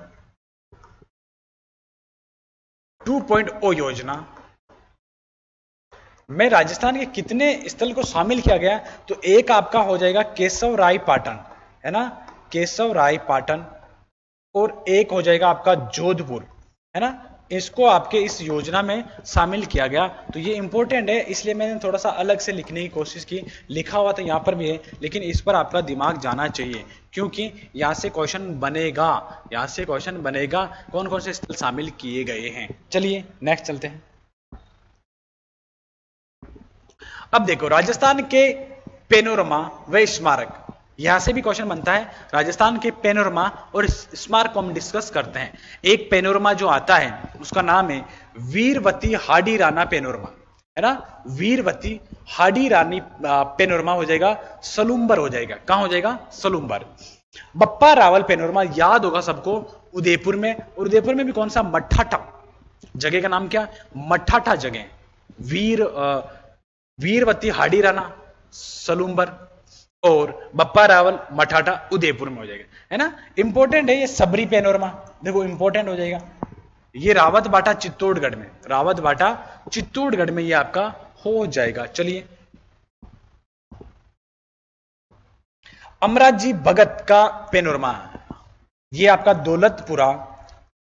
2.0 योजना में राजस्थान के कितने स्थल को शामिल किया गया? तो एक आपका हो जाएगा केशवराय पाटन, है ना, केशवराय पाटन, और एक हो जाएगा आपका जोधपुर, है ना। इसको आपके इस योजना में शामिल किया गया। तो ये इंपॉर्टेंट है, इसलिए मैंने थोड़ा सा अलग से लिखने की कोशिश की। लिखा हुआ तो यहाँ पर भी है, लेकिन इस पर आपका दिमाग जाना चाहिए, क्योंकि यहाँ से क्वेश्चन बनेगा कौन कौन से स्थल शामिल किए गए हैं। चलिए नेक्स्ट चलते हैं। अब देखो, राजस्थान के पेनोरमा व स्मारक, यहां से भी क्वेश्चन बनता है। राजस्थान के पेनोरमा और स्मारक को हम डिस्कस करते हैं। एक पेनोरमा जो आता है उसका नाम है वीरवती हाडी राणा पेनोरमा, है ना। वीरवती हाडी रानी पेनोरमा हो जाएगा सलूम्बर हो जाएगा। कहां हो जाएगा? सलूम्बर। बप्पा रावल पेनोरमा याद होगा सबको, उदयपुर में। और उदयपुर में भी कौन सा? मठाठा। जगह का नाम क्या? मठाठा जगह। वीरवती हाडी राणा सलूम्बर और बप्पा रावल मठाठा उदयपुर में हो जाएगा, है ना। इंपॉर्टेंट है ये सबरी पेनोरमा, देखो इंपॉर्टेंट हो जाएगा। ये रावत बाटा चित्तौड़गढ़ में, रावत बाटा चित्तौड़गढ़ में ये आपका हो जाएगा। चलिए, अमराजी भगत का पेनोरमा, ये आपका दौलतपुरा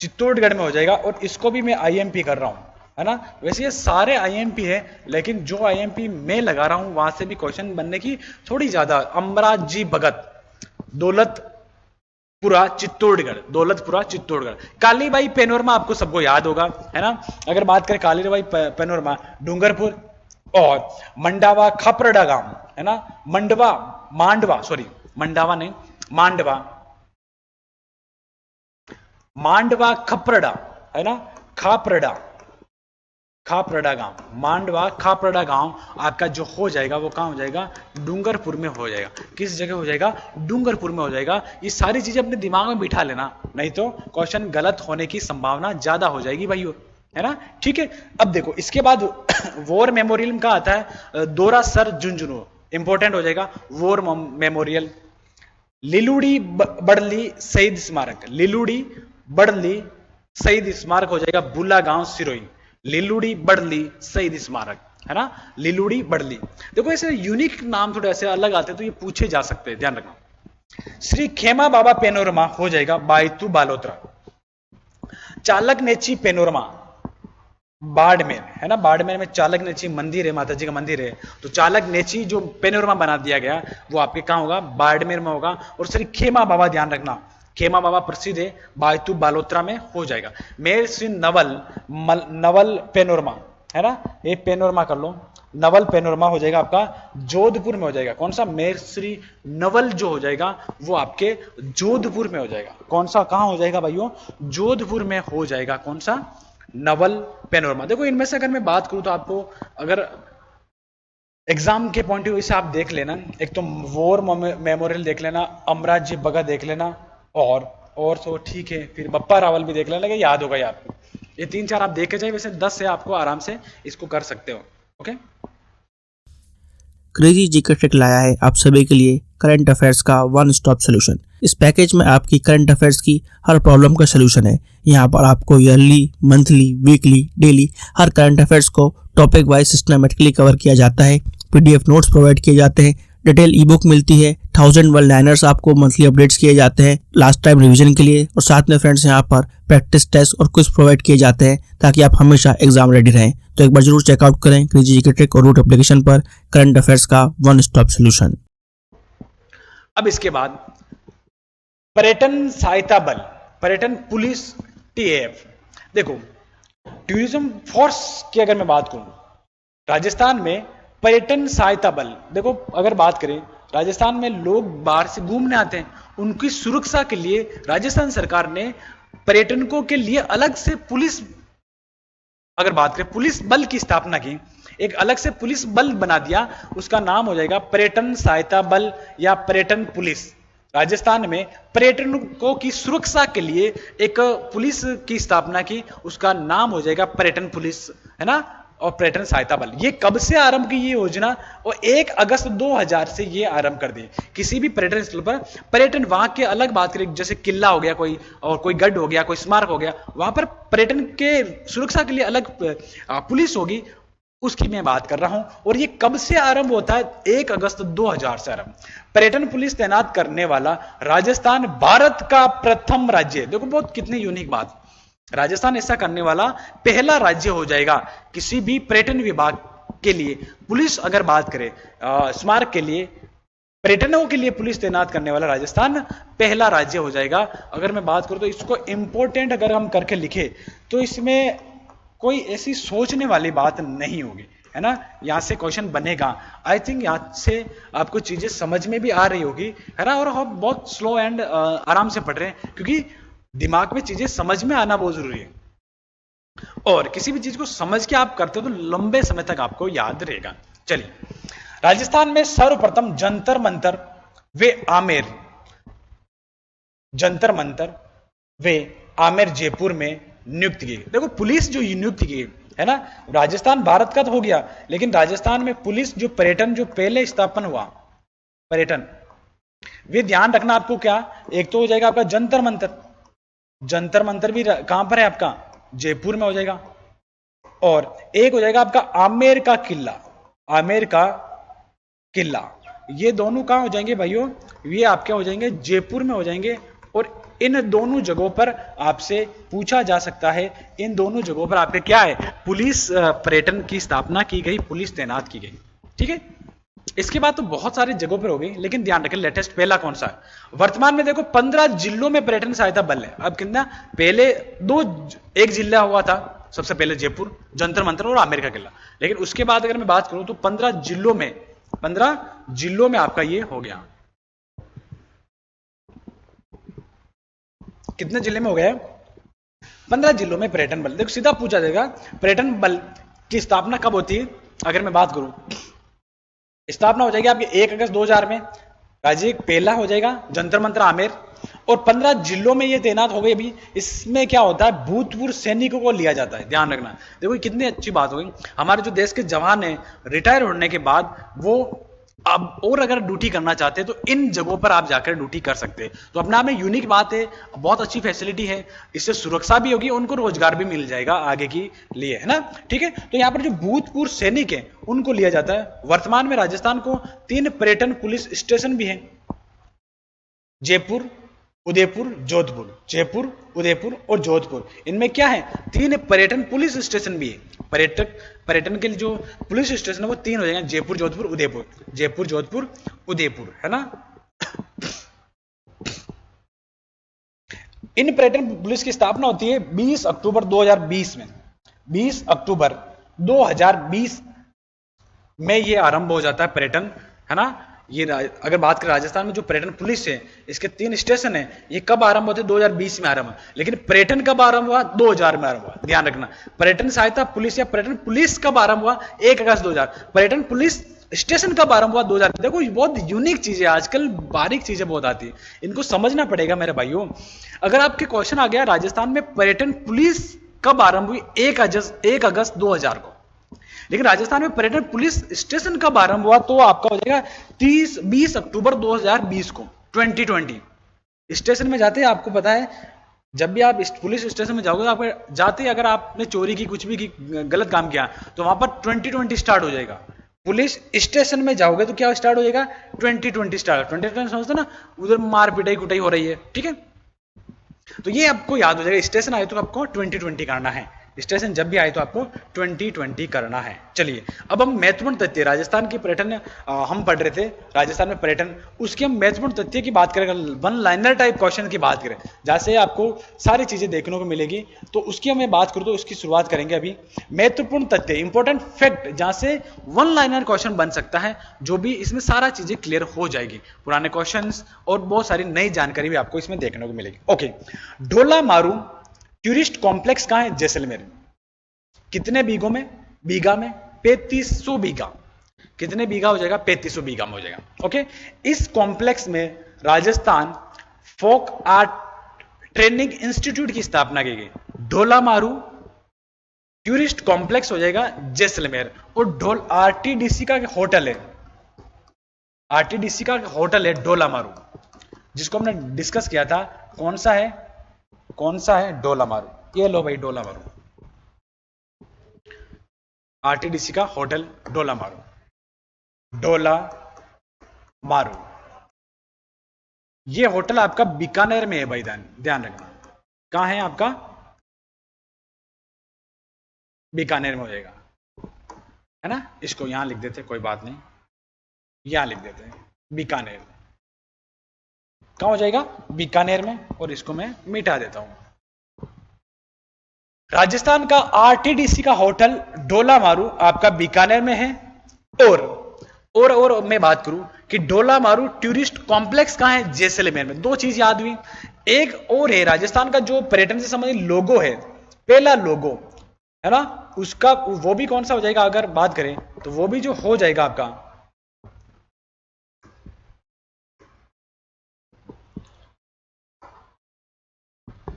चित्तौड़गढ़ में हो जाएगा। और इसको भी मैं आईएमपी कर रहा हूं, है ना। वैसे ये सारे आईएमपी है, लेकिन जो आईएमपी मैं लगा रहा हूं वहां से भी क्वेश्चन बनने की थोड़ी ज्यादा। अमराजी भगत दौलतपुरा चित्तौड़गढ़, दौलतपुरा चित्तौड़गढ़। कालीबाई पेनोरमा आपको सबको याद होगा, है ना। अगर बात करें कालीबाई पेनोरमा, डूंगरपुर और मंडावा खापरड़ा गांव, है ना। मंडावा नहीं, मांडवा खपरड़ा, है ना। खापरड़ा गांव, मांडवा खापरड़ा गांव आपका जो हो जाएगा वो कहां हो जाएगा? डूंगरपुर में हो जाएगा। किस जगह हो जाएगा? डूंगरपुर में हो जाएगा। ये सारी चीजें अपने दिमाग में बिठा लेना, नहीं तो क्वेश्चन गलत होने की संभावना ज्यादा हो जाएगी भाइयों, है ना। ठीक है, अब देखो इसके बाद वॉर मेमोरियल का आता है दोरा सर झुंझुनू, इंपॉर्टेंट हो जाएगा वॉर मेमोरियल। लिलुड़ी बड़ली शहीद स्मारक, लिलुड़ी बड़ली शहीद स्मारक हो जाएगा बुला गांव सिरोही। लिलुड़ी बड़ली शहीद स्मारक, है ना। लिलुड़ी बड़ली, देखो ऐसे यूनिक नाम थोड़े ऐसे अलग आते हैं तो ये पूछे जा सकते हैं, ध्यान रखना। श्री खेमा बाबा पेनोरमा हो जाएगा बायतू बालोत्रा। चालक नेची पेनोरमा बाड़मेर, है ना। बाड़मेर में चालक नेची मंदिर है, माता जी का मंदिर है। तो चालक नेची जो पेनोरमा बना दिया गया वो आपके कहां होगा? बाड़मेर में होगा। और श्री खेमा बाबा, ध्यान रखना, खेमा बाबा प्रसिद्ध है, बायतू बालोत्रा में हो जाएगा। मेर श्री नवल पेनोरमा, है ना। ये पेनोरमा कर लो, नवल पेनोरमा हो जाएगा आपका जोधपुर में हो जाएगा। कौन सा? मेर श्री नवल जो हो जाएगा वो आपके जोधपुर में हो जाएगा। कौन सा? कहां हो जाएगा भाइयों? जोधपुर में हो जाएगा। कौन सा? नवल पेनोरमा। देखो इनमें से अगर मैं बात करूं तो आपको अगर एग्जाम के पॉइंट ऑफ व्यू से आप देख लेना, एक तो वॉर मेमोरियल देख लेना, अमराजी भगत देख लेना, और तो ठीक है, फिर बप्पा रावल भी देख लेना, लगे याद होगा ये आपको। ये 3-4 आप देख के जाइए, वैसे 10 से आपको आराम से इसको कर सकते हो। ओके, क्रेजी जीके ट्रिक लाया है आप सभी के लिए करंट अफेयर्स का वन स्टॉप सोल्यूशन। इस पैकेज में आपकी करंट अफेयर्स की हर प्रॉब्लम का सोल्यूशन है। यहाँ पर आपको ईयरली, मंथली, वीकली, डेली हर करंट अफेयर्स को टॉपिक वाइज सिस्टमेटिकली कवर किया जाता है। पीडीएफ नोट्स प्रोवाइड किए जाते हैं, डिटेल ई बुक मिलती है, 1000 वर्ड लाइनर्स आपको मंथली अपडेट्स किए जाते हैं लास्ट टाइम रिवीजन के लिए, और साथ में फ्रेंड्स यहाँ पर प्रैक्टिस टेस्ट और क्विज प्रोवाइड किए जाते हैं ताकि आप हमेशा एग्जाम रेडी रहें। तो एक बार जरूर चेकआउट करें क्रेजी जीके ट्रिक और रूट एप्लीकेशन पर करंट अफेयर्स का वन स्टॉप सोल्यूशन। अब इसके बाद पर्यटन सहायता बल, पर्यटन पुलिस, टीएएफ। देखो टूरिज्म फोर्स की अगर मैं बात करूं, राजस्थान में पर्यटन सहायता बल, देखो अगर बात करें राजस्थान में लोग बाहर से घूमने आते हैं, उनकी सुरक्षा के लिए राजस्थान सरकार ने पर्यटकों के लिए अलग से पुलिस, अगर बात करें पुलिस बल की स्थापना की, एक अलग से पुलिस बल बना दिया, उसका नाम हो जाएगा पर्यटन सहायता बल या पर्यटन पुलिस। राजस्थान में पर्यटकों की सुरक्षा के लिए एक पुलिस की स्थापना की, उसका नाम हो जाएगा पर्यटन पुलिस, है ना, और पर्यटन सहायता बल। ये कब से आरंभ की ये योजना? और 1 अगस्त 2000 से ये आरंभ कर दी। किसी भी पर्यटन स्थल पर पर्यटन, वहां के अलग बात करें, जैसे किला हो गया कोई, और कोई गढ़ हो गया, कोई स्मारक हो गया, वहां पर पर्यटन के सुरक्षा के लिए अलग पुलिस होगी, उसकी मैं बात कर रहा हूं। और ये कब से आरंभ होता है? 1 अगस्त 2000 से आरंभ। पर्यटन पुलिस तैनात करने वाला राजस्थान भारत का प्रथम राज्य है। देखो बहुत कितनी यूनिक बात, राजस्थान ऐसा करने वाला पहला राज्य हो जाएगा किसी भी पर्यटन विभाग के लिए। पुलिस अगर बात करें स्मारक के लिए, पर्यटकों के लिए पुलिस तैनात करने वाला राजस्थान पहला राज्य हो जाएगा। अगर मैं बात करूं तो इसको इंपॉर्टेंट अगर हम करके लिखे तो इसमें कोई ऐसी सोचने वाली बात नहीं होगी, है ना, यहाँ से क्वेश्चन बनेगा। आई थिंक यहाँ से आपको चीजें समझ में भी आ रही होगी, है ना, और हम बहुत स्लो एंड आराम से पढ़ रहे हैं, क्योंकि दिमाग में चीजें समझ में आना बहुत जरूरी है, और किसी भी चीज को समझ के आप करते हो तो लंबे समय तक आपको याद रहेगा। चलिए, राजस्थान में सर्वप्रथम जंतर मंतर वे आमेर, जंतर मंतर वे आमेर जयपुर में नियुक्त की। देखो पुलिस जो नियुक्त की है ना, राजस्थान भारत का तो हो गया, लेकिन राजस्थान में पुलिस जो पर्यटन जो पहले स्थापन हुआ पर्यटन, वे ध्यान रखना आपको क्या, एक तो हो जाएगा आपका जंतर मंतर, जंतर मंतर भी कहां पर है आपका, जयपुर में हो जाएगा, और एक हो जाएगा आपका आमेर का किला, आमेर का किला, ये दोनों कहां हो जाएंगे भाइयों, ये आपके हो जाएंगे जयपुर में हो जाएंगे। और इन दोनों जगहों पर आपसे पूछा जा सकता है, इन दोनों जगहों पर आपके क्या है, पुलिस पर्यटन की स्थापना की गई, पुलिस तैनात की गई। ठीक है, इसके बाद तो बहुत सारी जगहों पर हो गई, लेकिन ध्यान रखें लेटेस्ट पहला कौन सा है। वर्तमान में देखो 15 जिलों में पर्यटन सहायता बल है। अब कितना, पहले एक जिला हुआ था सबसे पहले जयपुर, जंतर मंतर और आमेर का किला, लेकिन उसके बाद अगर मैं बात करूं तो 15 जिलों में आपका ये हो गया। कितने जिले में हो गया, 15 जिलों में पर्यटन बल। देखो सीधा पूछा जाएगा पर्यटन बल की स्थापना कब होती है, अगर मैं बात करूं, स्थापना हो जाएगी आपकी 1 अगस्त 2000 में, राज्य पहला हो जाएगा जंतर मंतर आमेर, और 15 जिलों में ये तैनात हो गए। अभी इसमें क्या होता है, भूतपूर्व सैनिकों को लिया जाता है, ध्यान रखना। देखो कितनी अच्छी बात हो गई, हमारे जो देश के जवान हैं रिटायर होने के बाद वो अब और अगर ड्यूटी करना चाहते हैं तो इन जगहों पर आप जाकर ड्यूटी कर सकते हैं, तो अपने आप में यूनिक बात है, बहुत अच्छी फैसिलिटी है, इससे सुरक्षा भी होगी, उनको रोजगार भी मिल जाएगा आगे के लिए, है ना। ठीक है, तो यहां पर जो भूतपूर्व सैनिक है उनको लिया जाता है। वर्तमान में राजस्थान को 3 पर्यटन पुलिस स्टेशन भी है, जयपुर, उदयपुर, जोधपुर, जयपुर, उदयपुर और जोधपुर, इनमें क्या है, 3 पर्यटन पुलिस स्टेशन भी है। पर्यटन के लिए जो पुलिस स्टेशन है वो 3 हो जाएंगे, जयपुर, जोधपुर, उदयपुर, जयपुर, जोधपुर, उदयपुर, है ना। इन पर्यटन पुलिस की स्थापना होती है 20 अक्टूबर 2020 में, 20 अक्टूबर 2020 में ये आरंभ हो जाता है पर्यटन, है ना। ये अगर बात करें राजस्थान में जो पर्यटन पुलिस है, इसके 3 स्टेशन है, ये कब आरंभ होते हैं, 2020 में आरंभ, लेकिन पर्यटन कब आरंभ हुआ, 2000 में आरंभ हुआ, ध्यान रखना। पर्यटन सहायता पुलिस या पर्यटन पुलिस कब आरंभ हुआ, 1 अगस्त 2000, पर्यटन पुलिस स्टेशन कब आरंभ हुआ, 2000। देखो बहुत यूनिक चीजें, आजकल बारीक चीजें बहुत आती है, इनको समझना पड़ेगा मेरे भाइयों। अगर आपके क्वेश्चन आ गया राजस्थान में पर्यटन पुलिस कब आरंभ हुई, 1 अगस्त 2000 को, लेकिन राजस्थान में पर्यटन पुलिस स्टेशन कब आरंभ हुआ, तो आपका हो जाएगा 20 अक्टूबर 2020 को, 2020। स्टेशन में जाते हैं, आपको पता है जब भी आप पुलिस स्टेशन में जाओगे तो आपको जाते ही अगर आपने चोरी की, कुछ भी की, गलत काम किया, तो वहां पर 2020 स्टार्ट हो जाएगा। पुलिस स्टेशन में जाओगे तो क्या स्टार्ट हो जाएगा, 2020 स्टार्ट। 2020 समझते ना, उधर मार पिटाई कुटाई हो रही है, ठीक है, तो ये आपको याद हो जाएगा। स्टेशन आए तो आपको 2020 करना है, स्टेशन जब भी आए तो आपको 2020 करना है। चलिए अब हम महत्वपूर्ण तथ्य, राजस्थान की पर्यटन हम पढ़ रहे थे, राजस्थान में पर्यटन, उसके हम महत्वपूर्ण तथ्य की बात करें, वन लाइनर टाइप क्वेश्चन की बात करें, जहां से आपको सारी चीजें देखने को मिलेगी, तो उसकी हमें बात करूं तो उसकी शुरुआत करेंगे अभी। महत्वपूर्ण तथ्य, इंपॉर्टेंट फैक्ट, जहां से वन लाइनर क्वेश्चन बन सकता है, जो भी इसमें सारा चीजें क्लियर हो जाएगी, पुराने क्वेश्चन और बहुत सारी नई जानकारी भी आपको इसमें देखने को मिलेगी। ओके, ढोला मारू टूरिस्ट कॉम्प्लेक्स कहां है, जैसलमेर। कितने बीघों में, बीघा में, 3500 बीघा, कितने बीघा हो जाएगा, 3500 बीघा में हो जाएगा। ओके, इस कॉम्प्लेक्स में Rajasthan folk art training institute की स्थापना की गई। ढोला मारू टूरिस्ट कॉम्प्लेक्स हो जाएगा जैसलमेर, और ढोल आरटीडीसी का होटल है, आरटीडीसी का होटल है ढोला मारू, जिसको हमने डिस्कस किया था। कौन सा है, कौन सा है, ढोला मारू। ये लो भाई ढोला मारू, आरटीडीसी का होटल ढोला मारू, ढोला मारू। ये होटल आपका बीकानेर में है भाई, ध्यान रखना। कहां है आपका, बीकानेर में हो जाएगा, है ना। इसको यहां लिख देते, कोई बात नहीं, यहां लिख देते हैं बीकानेर। कहां हो जाएगा, बीकानेर में, और इसको मैं मिटा देता हूं। राजस्थान का आरटीडीसी का होटल डोलामारू आपका बीकानेर में है। और मैं बात करूं कि डोलामारू टूरिस्ट कॉम्प्लेक्स कहां है? जैसलमेर में। दो चीज याद हुई। एक और है राजस्थान का जो पर्यटन से संबंधित लोगो है, पहला लोगो है ना, उसका वो भी कौन सा हो जाएगा? अगर बात करें तो वो भी जो हो जाएगा आपका,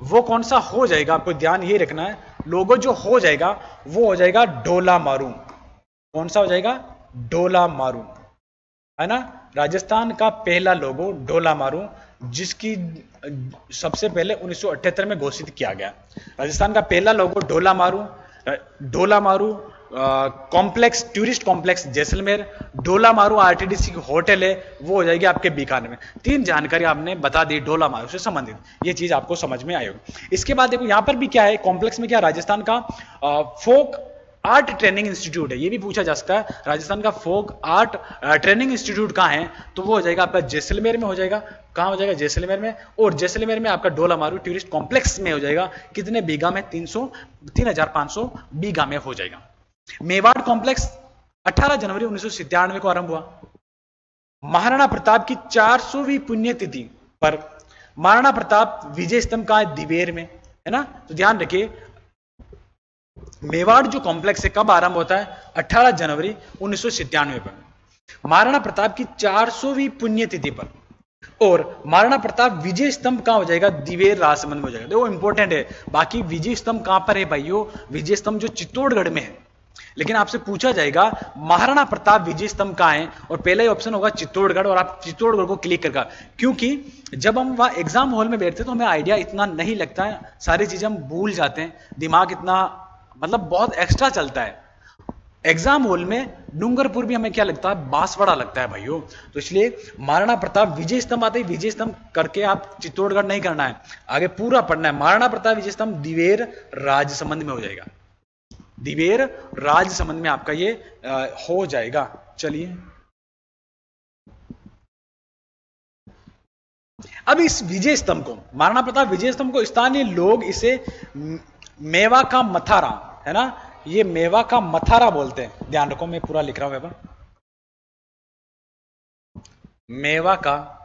वो कौन सा हो जाएगा? आपको ध्यान ये रखना है, लोगो जो हो जाएगा वो हो जाएगा डोलामारू। कौन सा हो जाएगा? डोलामारू, है ना। राजस्थान का पहला लोगो डोलामारू, जिसकी सबसे पहले 1978 में घोषित किया गया। राजस्थान का पहला logo Dholamaru. Dholamaru complex, tourist complex Jaisalmer, Dholamaru RTDC hotel है, वो हो जाएगी आपके बीकानेर में। तीन जानकारी आपने बता दी डोलामारू से संबंधित, ये चीज आपको समझ में आई होगी। इसके बाद देखो यहां पर भी क्या है, कॉम्प्लेक्स में क्या, राजस्थान का फोक आर्ट ट्रेनिंग इंस्टीट्यूट है। ये भी पूछा जा सकता है, राजस्थान का फोक आर्ट ट्रेनिंग इंस्टीट्यूट कहां है? तो वो हो जाएगा आपका जैसलमेर में हो जाएगा। कहां हो जाएगा? जैसलमेर में। और जैसलमेर में आपका डोलामारू टूरिस्ट कॉम्प्लेक्स में हो जाएगा। कितने बीघा में? 3500 बीघा में हो जाएगा। मेवाड़ कॉम्प्लेक्स 18 जनवरी 1997 को आरंभ हुआ। महाराणा प्रताप की 400वीं पुण्यतिथि पर महाराणा प्रताप विजय स्तंभ का दिवेर में, है ना। तो ध्यान रखिए, मेवाड़ जो कॉम्प्लेक्स है कब आरंभ होता है? 18 जनवरी 1997 पर महाराणा प्रताप की 400वीं पुण्यतिथि पर। और महाराणा प्रताप विजय स्तंभ कहां हो जाएगा? दिवेर राजसमंद में हो जाएगा। देखो इंपॉर्टेंट है। बाकी विजय स्तंभ कहां पर है भाइयों? विजय स्तंभ जो चित्तौड़गढ़ में है। लेकिन आपसे पूछा जाएगा महाराणा प्रताप विजय स्तंभ कहां है, और पहला ही ऑप्शन होगा चित्तौड़गढ़, और आप चित्तौड़गढ़ को क्लिक करगा। क्योंकि जब हम वहां एग्जाम हॉल में बैठते तो हमें आइडिया इतना नहीं लगता है, सारी चीजें हम भूल जाते हैं, दिमाग इतना मतलब बहुत एक्स्ट्रा चलता है। एग्जाम हॉल में डूंगरपुर भी हमें क्या लगता है? बांसवाड़ा लगता है भाइयों। तो इसलिए महाराणा प्रताप विजय स्तंभ आते ही विजय स्तंभ करके आप चित्तौड़गढ़ नहीं करना है, आगे पूरा पढ़ना है। महाराणा प्रताप विजय स्तंभ दिवेर राजसमंद में हो जाएगा। दिवेर राजसमंद में आपका ये हो जाएगा। चलिए अब इस विजय स्तंभ को, महाराणा प्रताप विजय स्तंभ को स्थानीय लोग इसे मेवा का मथारा, है ना, ये मेवा का मथारा बोलते हैं। ध्यान रखो, मैं पूरा लिख रहा हूं यहाँ पर, मेवा का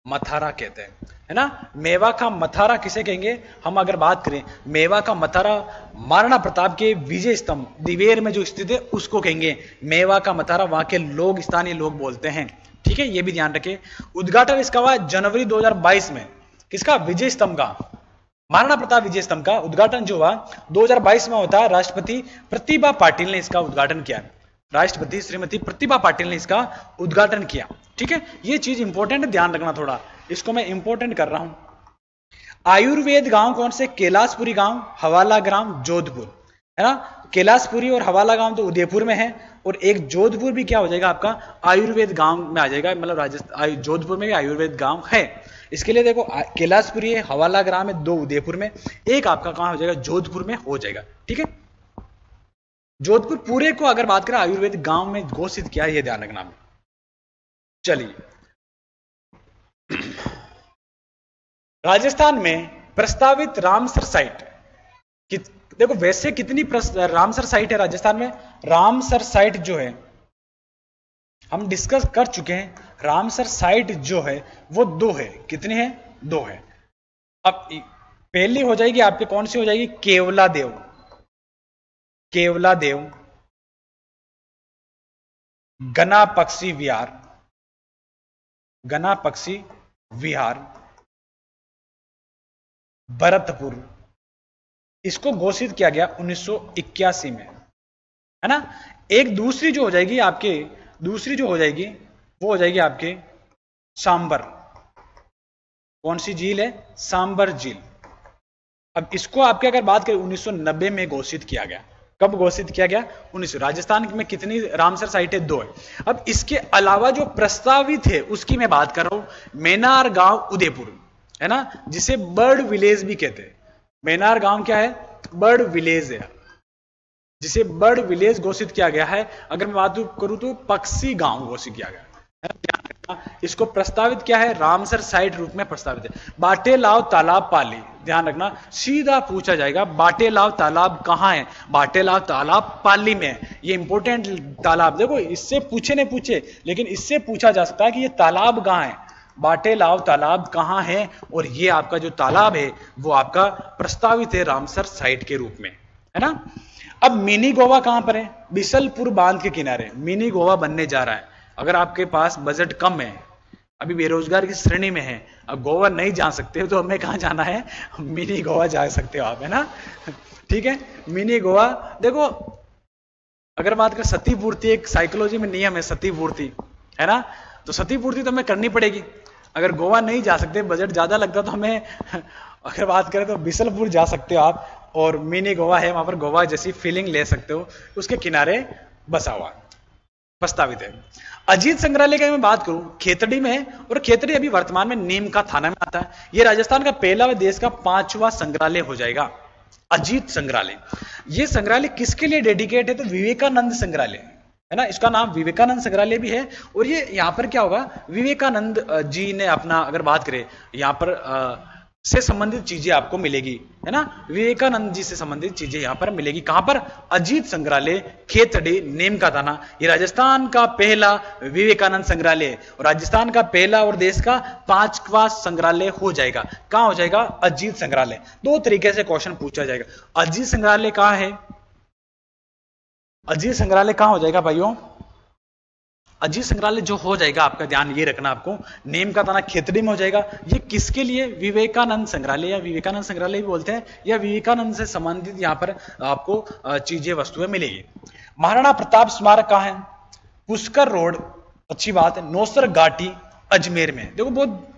मथारा कहते हैं, है ना। मेवा का मथारा किसे कहेंगे? हम अगर बात करें मेवा का मथारा, महाराणा प्रताप के विजय स्तंभ दिवेर में जो स्थित है उसको कहेंगे मेवा का मथारा। वहां के लोग, स्थानीय लोग बोलते हैं। ठीक है, ये भी ध्यान रखें। उद्घाटन इसका हुआ जनवरी 2022 में। किसका? विजय स्तंभ का, महाराणा प्रताप विजय स्तंभ का उद्घाटन जो हुआ 2022 में होता है। राष्ट्रपति प्रतिभा पाटिल ने इसका उद्घाटन किया। राष्ट्रपति श्रीमती प्रतिभा पाटिल ने इसका उद्घाटन किया। ठीक है, ये चीज इंपॉर्टेंट है, ध्यान रखना थोड़ा, इसको मैं इंपॉर्टेंट कर रहा हूं। आयुर्वेद गांव कौन से? कैलाशपुरी गांव, हवाला ग्राम, जोधपुर, है ना। कैलाशपुरी और हवाला गांव तो उदयपुर में है, और एक जोधपुर भी क्या हो जाएगा आपका? आयुर्वेद गांव में आ जाएगा। मतलब राजस्थान जोधपुर में भी आयुर्वेद गांव है। इसके लिए देखो, कैलाशपुरी है, हवाला ग्राम है, दो उदयपुर में, एक आपका कहां हो जाएगा? जोधपुर में हो जाएगा। ठीक है, जोधपुर पूरे को अगर बात करें आयुर्वेद गांव में घोषित किया, यह ध्यान रखना। चलिए, राजस्थान में प्रस्तावित रामसर साइट, देखो वैसे कितनी रामसर साइट है राजस्थान में? रामसर साइट जो है हम डिस्कस कर चुके हैं। रामसर साइट जो है वो 2 है। कितनी है? 2 है। अब पहली हो जाएगी आपके, कौन सी हो जाएगी? केवला देव, केवला देव, गना पक्षी विहार, गना पक्षी विहार, भरतपुर। इसको घोषित किया गया 1981 में, है ना। एक दूसरी जो हो जाएगी आपके, दूसरी जो हो जाएगी वो हो जाएगी आपके सांबर। कौन सी झील है? सांबर झील। अब इसको आपके अगर बात करें 1990 में घोषित किया गया। कब घोषित किया गया? 1900। राजस्थान में कितनी रामसर साइट है? 2 है। अब इसके अलावा जो प्रस्तावित है उसकी मैं बात कर रहा हूं। मेनार गांव उदयपुर, है ना, जिसे बर्ड विलेज भी कहते हैं। मेनार गांव क्या है? बर्ड विलेज है, जिसे बर्ड विलेज घोषित किया गया है। अगर मैं बात करूं तो पक्षी गांव घोषित किया गया है। इसको प्रस्तावित क्या है, रामसर साइट रूप में प्रस्तावित है। बाटेलाव तालाब पाली, ध्यान रखना सीधा पूछा जाएगा बाटेलाव तालाब कहां है, बाटेलाव तालाब पाली में है। ये इंपॉर्टेंट तालाब, देखो इससे पूछे नहीं पूछे लेकिन इससे पूछा जा सकता है कि ये तालाब कहां है, बाटेलाव तालाब कहां है, और ये आपका जो तालाब है वो आपका प्रस्तावित है रामसर साइट के रूप में, है ना। अब मिनी गोवा कहां पर है, बिसलपुर बांध के किनारे मिनी गोवा बनने जा रहा है। अगर आपके पास बजट कम है, अभी बेरोजगार की श्रेणी में है, अब गोवा नहीं जा सकते हो तो हमें कहां जाना है, मिनी गोवा जा सकते हो आप, है ना। ठीक है, मिनी गोवा। देखो अगर बात करें सती पूर्ति, एक साइकोलॉजी में नियम है सती पूर्ति, है ना, तो सती पूर्ति तो हमें करनी पड़ेगी। अगर गोवा नहीं जा सकते, बजट ज्यादा लगता, तो हमें अगर बात करें तो बिसलपुर जा सकते हो आप, और मिनी गोवा है, वहां पर गोवा जैसी फीलिंग ले सकते हो, उसके किनारे बसा हुआ प्रस्तावित है। अजीत संग्रहालय की मैं बात करूं, खेतड़ी में है, और खेतड़ी अभी वर्तमान में नीम का थाना में आता है। यह राजस्थान का पहला व देश का 5वां संग्रहालय हो जाएगा, अजीत संग्रहालय। यह संग्रहालय किसके लिए डेडिकेट है, तो विवेकानंद संग्रहालय, है ना, इसका नाम विवेकानंद संग्रहालय भी है। और ये यहां पर क्या होगा, विवेकानंद जी ने अपना, अगर बात करें यहां पर से संबंधित चीजें आपको मिलेगी, है ना, विवेकानंद जी से संबंधित चीजें यहां पर मिलेगी। कहां पर, अजीत संग्रहालय, खेतड़ी, नीम का थाना। ये राजस्थान का पहला विवेकानंद संग्रहालय और राजस्थान का पहला और देश का 5वां संग्रहालय हो जाएगा। कहां हो जाएगा, अजीत संग्रहालय। दो तरीके से क्वेश्चन पूछा जाएगा, अजीत संग्रहालय कहां है, अजीत संग्रहालय कहां हो जाएगा भाइयों, अजीत संग्रहालय जो हो जाएगा, आपका ध्यान ये रखना, आपको नीम का थाना खेतड़ी में हो जाएगा। ये किसके लिए, विवेकानंद संग्रहालय, या विवेकानंद संग्रहालय भी बोलते हैं, या विवेकानंद से संबंधित यहां पर आपको चीजें वस्तुएं मिलेगी। महाराणा प्रताप स्मारक कहां है, पुष्कर रोड, अच्छी बात है, नौसर घाटी अजमेर में। देखो बहुत,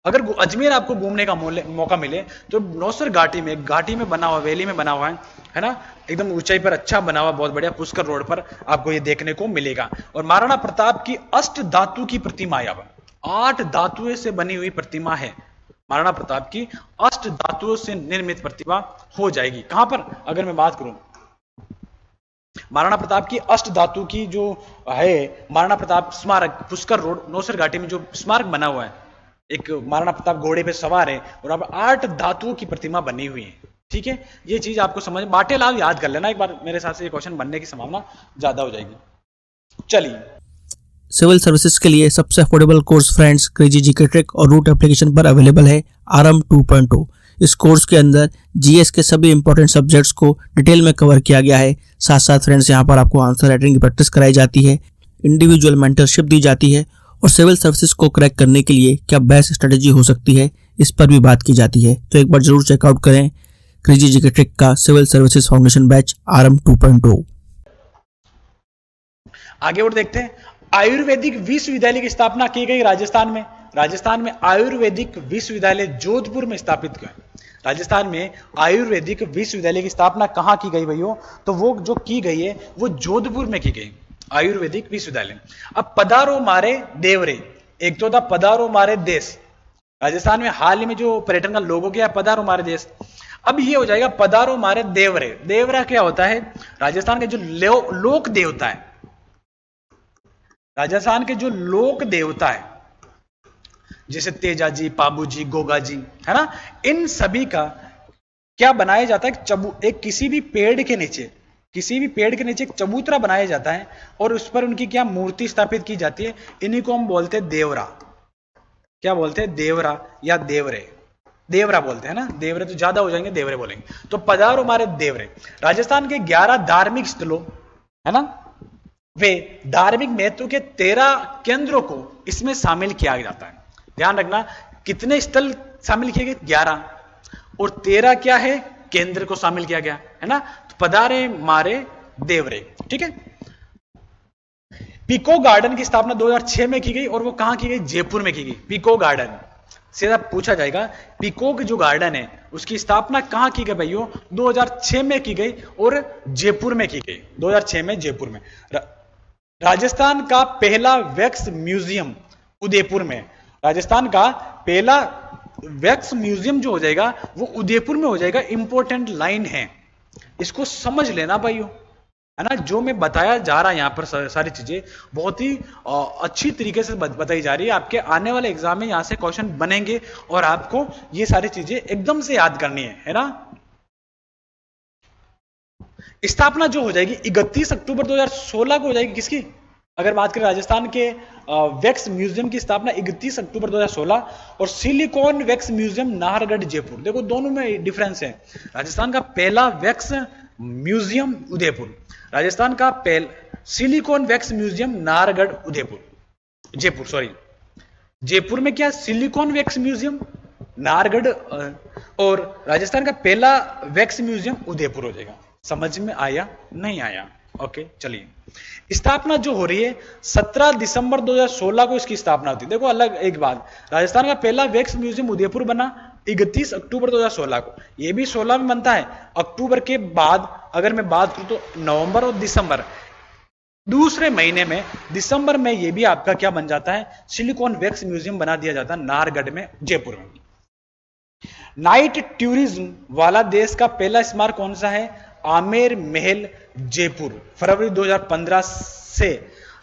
अगर अजमेर आपको घूमने का मौका मिले तो नौसर घाटी में बना हुआ, वैली में बना हुआ है ना, एकदम ऊंचाई पर अच्छा बना हुआ, बहुत बढ़िया, पुष्कर रोड पर आपको ये देखने को मिलेगा। और महाराणा प्रताप की अष्ट धातु की प्रतिमा, यहाँ पर 8 धातुओं से बनी हुई प्रतिमा है, महाराणा प्रताप की अष्ट धातुओं से निर्मित प्रतिमा हो जाएगी। कहां पर, अगर मैं बात करूं महाराणा प्रताप की अष्ट धातु की जो है, महाराणा प्रताप स्मारक, पुष्कर रोड, नौसर घाटी में जो स्मारक बना हुआ है, एक महाराणा प्रताप घोड़े पे सवार है और अब 8 धातुओं की प्रतिमा बनी हुई है। ठीक है, ये चीज आपको समझ, बाटेलाव याद कर लेना एक बार, मेरे साथ से ये क्वेश्चन बनने की संभावना ज्यादा हो जाएगी। चलिए, सिविल सर्विसेज के लिए सबसे affordable course friends crazy GK trick और रूट एप्लीकेशन पर अवेलेबल है आरएम 2.0। इस कोर्स के अंदर जीएस के सभी इंपॉर्टेंट सब्जेक्ट्स को डिटेल में कवर किया गया है। साथ साथ फ्रेंड्स यहाँ पर आपको आंसर राइटिंग की प्रैक्टिस कराई जाती है, इंडिविजुअल मेंटरशिप दी जाती है, और सिविल सर्विसेज को क्रैक करने के लिए क्या बेस्ट स्ट्रेटेजी हो सकती है, इस पर भी बात की जाती है। तो एक बार जरूर चेकआउट करें क्रेजी जीके ट्रिक का civil services foundation batch RM 2.0। आगे और देखते हैं, आयुर्वेदिक विश्वविद्यालय की स्थापना की गई राजस्थान में। राजस्थान में आयुर्वेदिक विश्वविद्यालय जोधपुर में स्थापित किया। राजस्थान में आयुर्वेदिक विश्वविद्यालय की स्थापना कहां की गई भैया, तो वो जो की गई है वो जोधपुर में की गई, आयुर्वेदिक विश्वविद्यालय। अब पधारो मारे देवरे, एक तो था पधारो मारे देश, राजस्थान में हाल ही में जो पर्यटन का लोगो क्या, पधारो मारे देश, अब ये हो जाएगा पधारो मारे देवरे। देवरा क्या होता है, राजस्थान के जो लोक देवता है, राजस्थान के जो लोक देवता है, जैसे तेजा जी, पाबू जी, गोगा जी, है ना, इन सभी का क्या बनाया जाता है, एक किसी भी पेड़ के नीचे, किसी भी पेड़ के नीचे एक चबूतरा बनाया जाता है और उस पर उनकी क्या मूर्ति स्थापित की जाती है। इन्हीं को हम बोलते हैं देवरा। क्या बोलते हैं, देवरा या देवरे, देवरा बोलते हैं ना, देवरे तो ज्यादा हो जाएंगे, देवरे बोलेंगे। तो पधारो हमारे देवरे। राजस्थान के 11 धार्मिक स्थलों, है ना, वे धार्मिक महत्व के 13 केंद्रों को इसमें शामिल किया जाता है। ध्यान रखना, कितने स्थल शामिल किए गए, 11, और 13 क्या है, केंद्र को शामिल किया गया, है ना। तो पधारे मारे देवरे, ठीक है। पीको गार्डन की स्थापना 2006 में की गई और वो कहां की गई, जयपुर में की गई। पीको गार्डन सीधा पूछा जाएगा, पीकॉक जो गार्डन है उसकी स्थापना कहां की गई भाइयों, 2006 में की गई और जयपुर में की गई, 2006 में जयपुर में। राजस्थान का पहला वैक्स म्यूजियम उदयपुर में, राजस्थान का पहला वैक्स म्यूजियम जो हो जाएगा वो उदयपुर में हो जाएगा। इंपॉर्टेंट लाइन है, इसको समझ लेना भाइयों, है ना। जो मैं बताया जा रहा है यहाँ पर सारी चीजें बहुत ही अच्छी तरीके से बताई जा रही है। आपके आने वाले एग्जाम में यहाँ से क्वेश्चन बनेंगे और आपको ये सारी चीजें एकदम से याद करनी है ना। स्थापना जो हो जाएगी 31 अक्टूबर 2016 को हो जाएगी किसकी, अगर बात करें राजस्थान के वैक्स म्यूजियम की स्थापना 31 अक्टूबर 2016 और silicon wax museum Nahargarh Jaipur. देखो दोनों में डिफरेंस है। राजस्थान का पहला वैक्स म्यूजियम उदयपुर, राजस्थान का silicon wax museum Nahargarh Jaipur sorry. Jaipur में क्या सिलिकॉन वैक्स म्यूजियम नाहरगढ़, और राजस्थान का पहला वैक्स म्यूजियम उदयपुर हो जाएगा। समझ में आया नहीं आया? ओके चलिए, स्थापना जो हो रही है 17 दिसंबर 2016 को इसकी स्थापना होती है। देखो अलग एक बात, राजस्थान का पहला वैक्स म्यूजियम उदयपुर बना 31 अक्टूबर 2016 को। यह भी 16 में बनता है। अक्टूबर के बाद अगर मैं बात करूं तो नवंबर और दिसंबर, दूसरे महीने में दिसंबर में यह भी आपका क्या बन जाता है, सिलिकॉन वैक्स म्यूजियम बना दिया जाता है नाहरगढ़ में जयपुर में। नाइट टूरिज्म वाला देश का पहला स्मारक कौन सा है, आमेर महल जयपुर। फरवरी 2015 से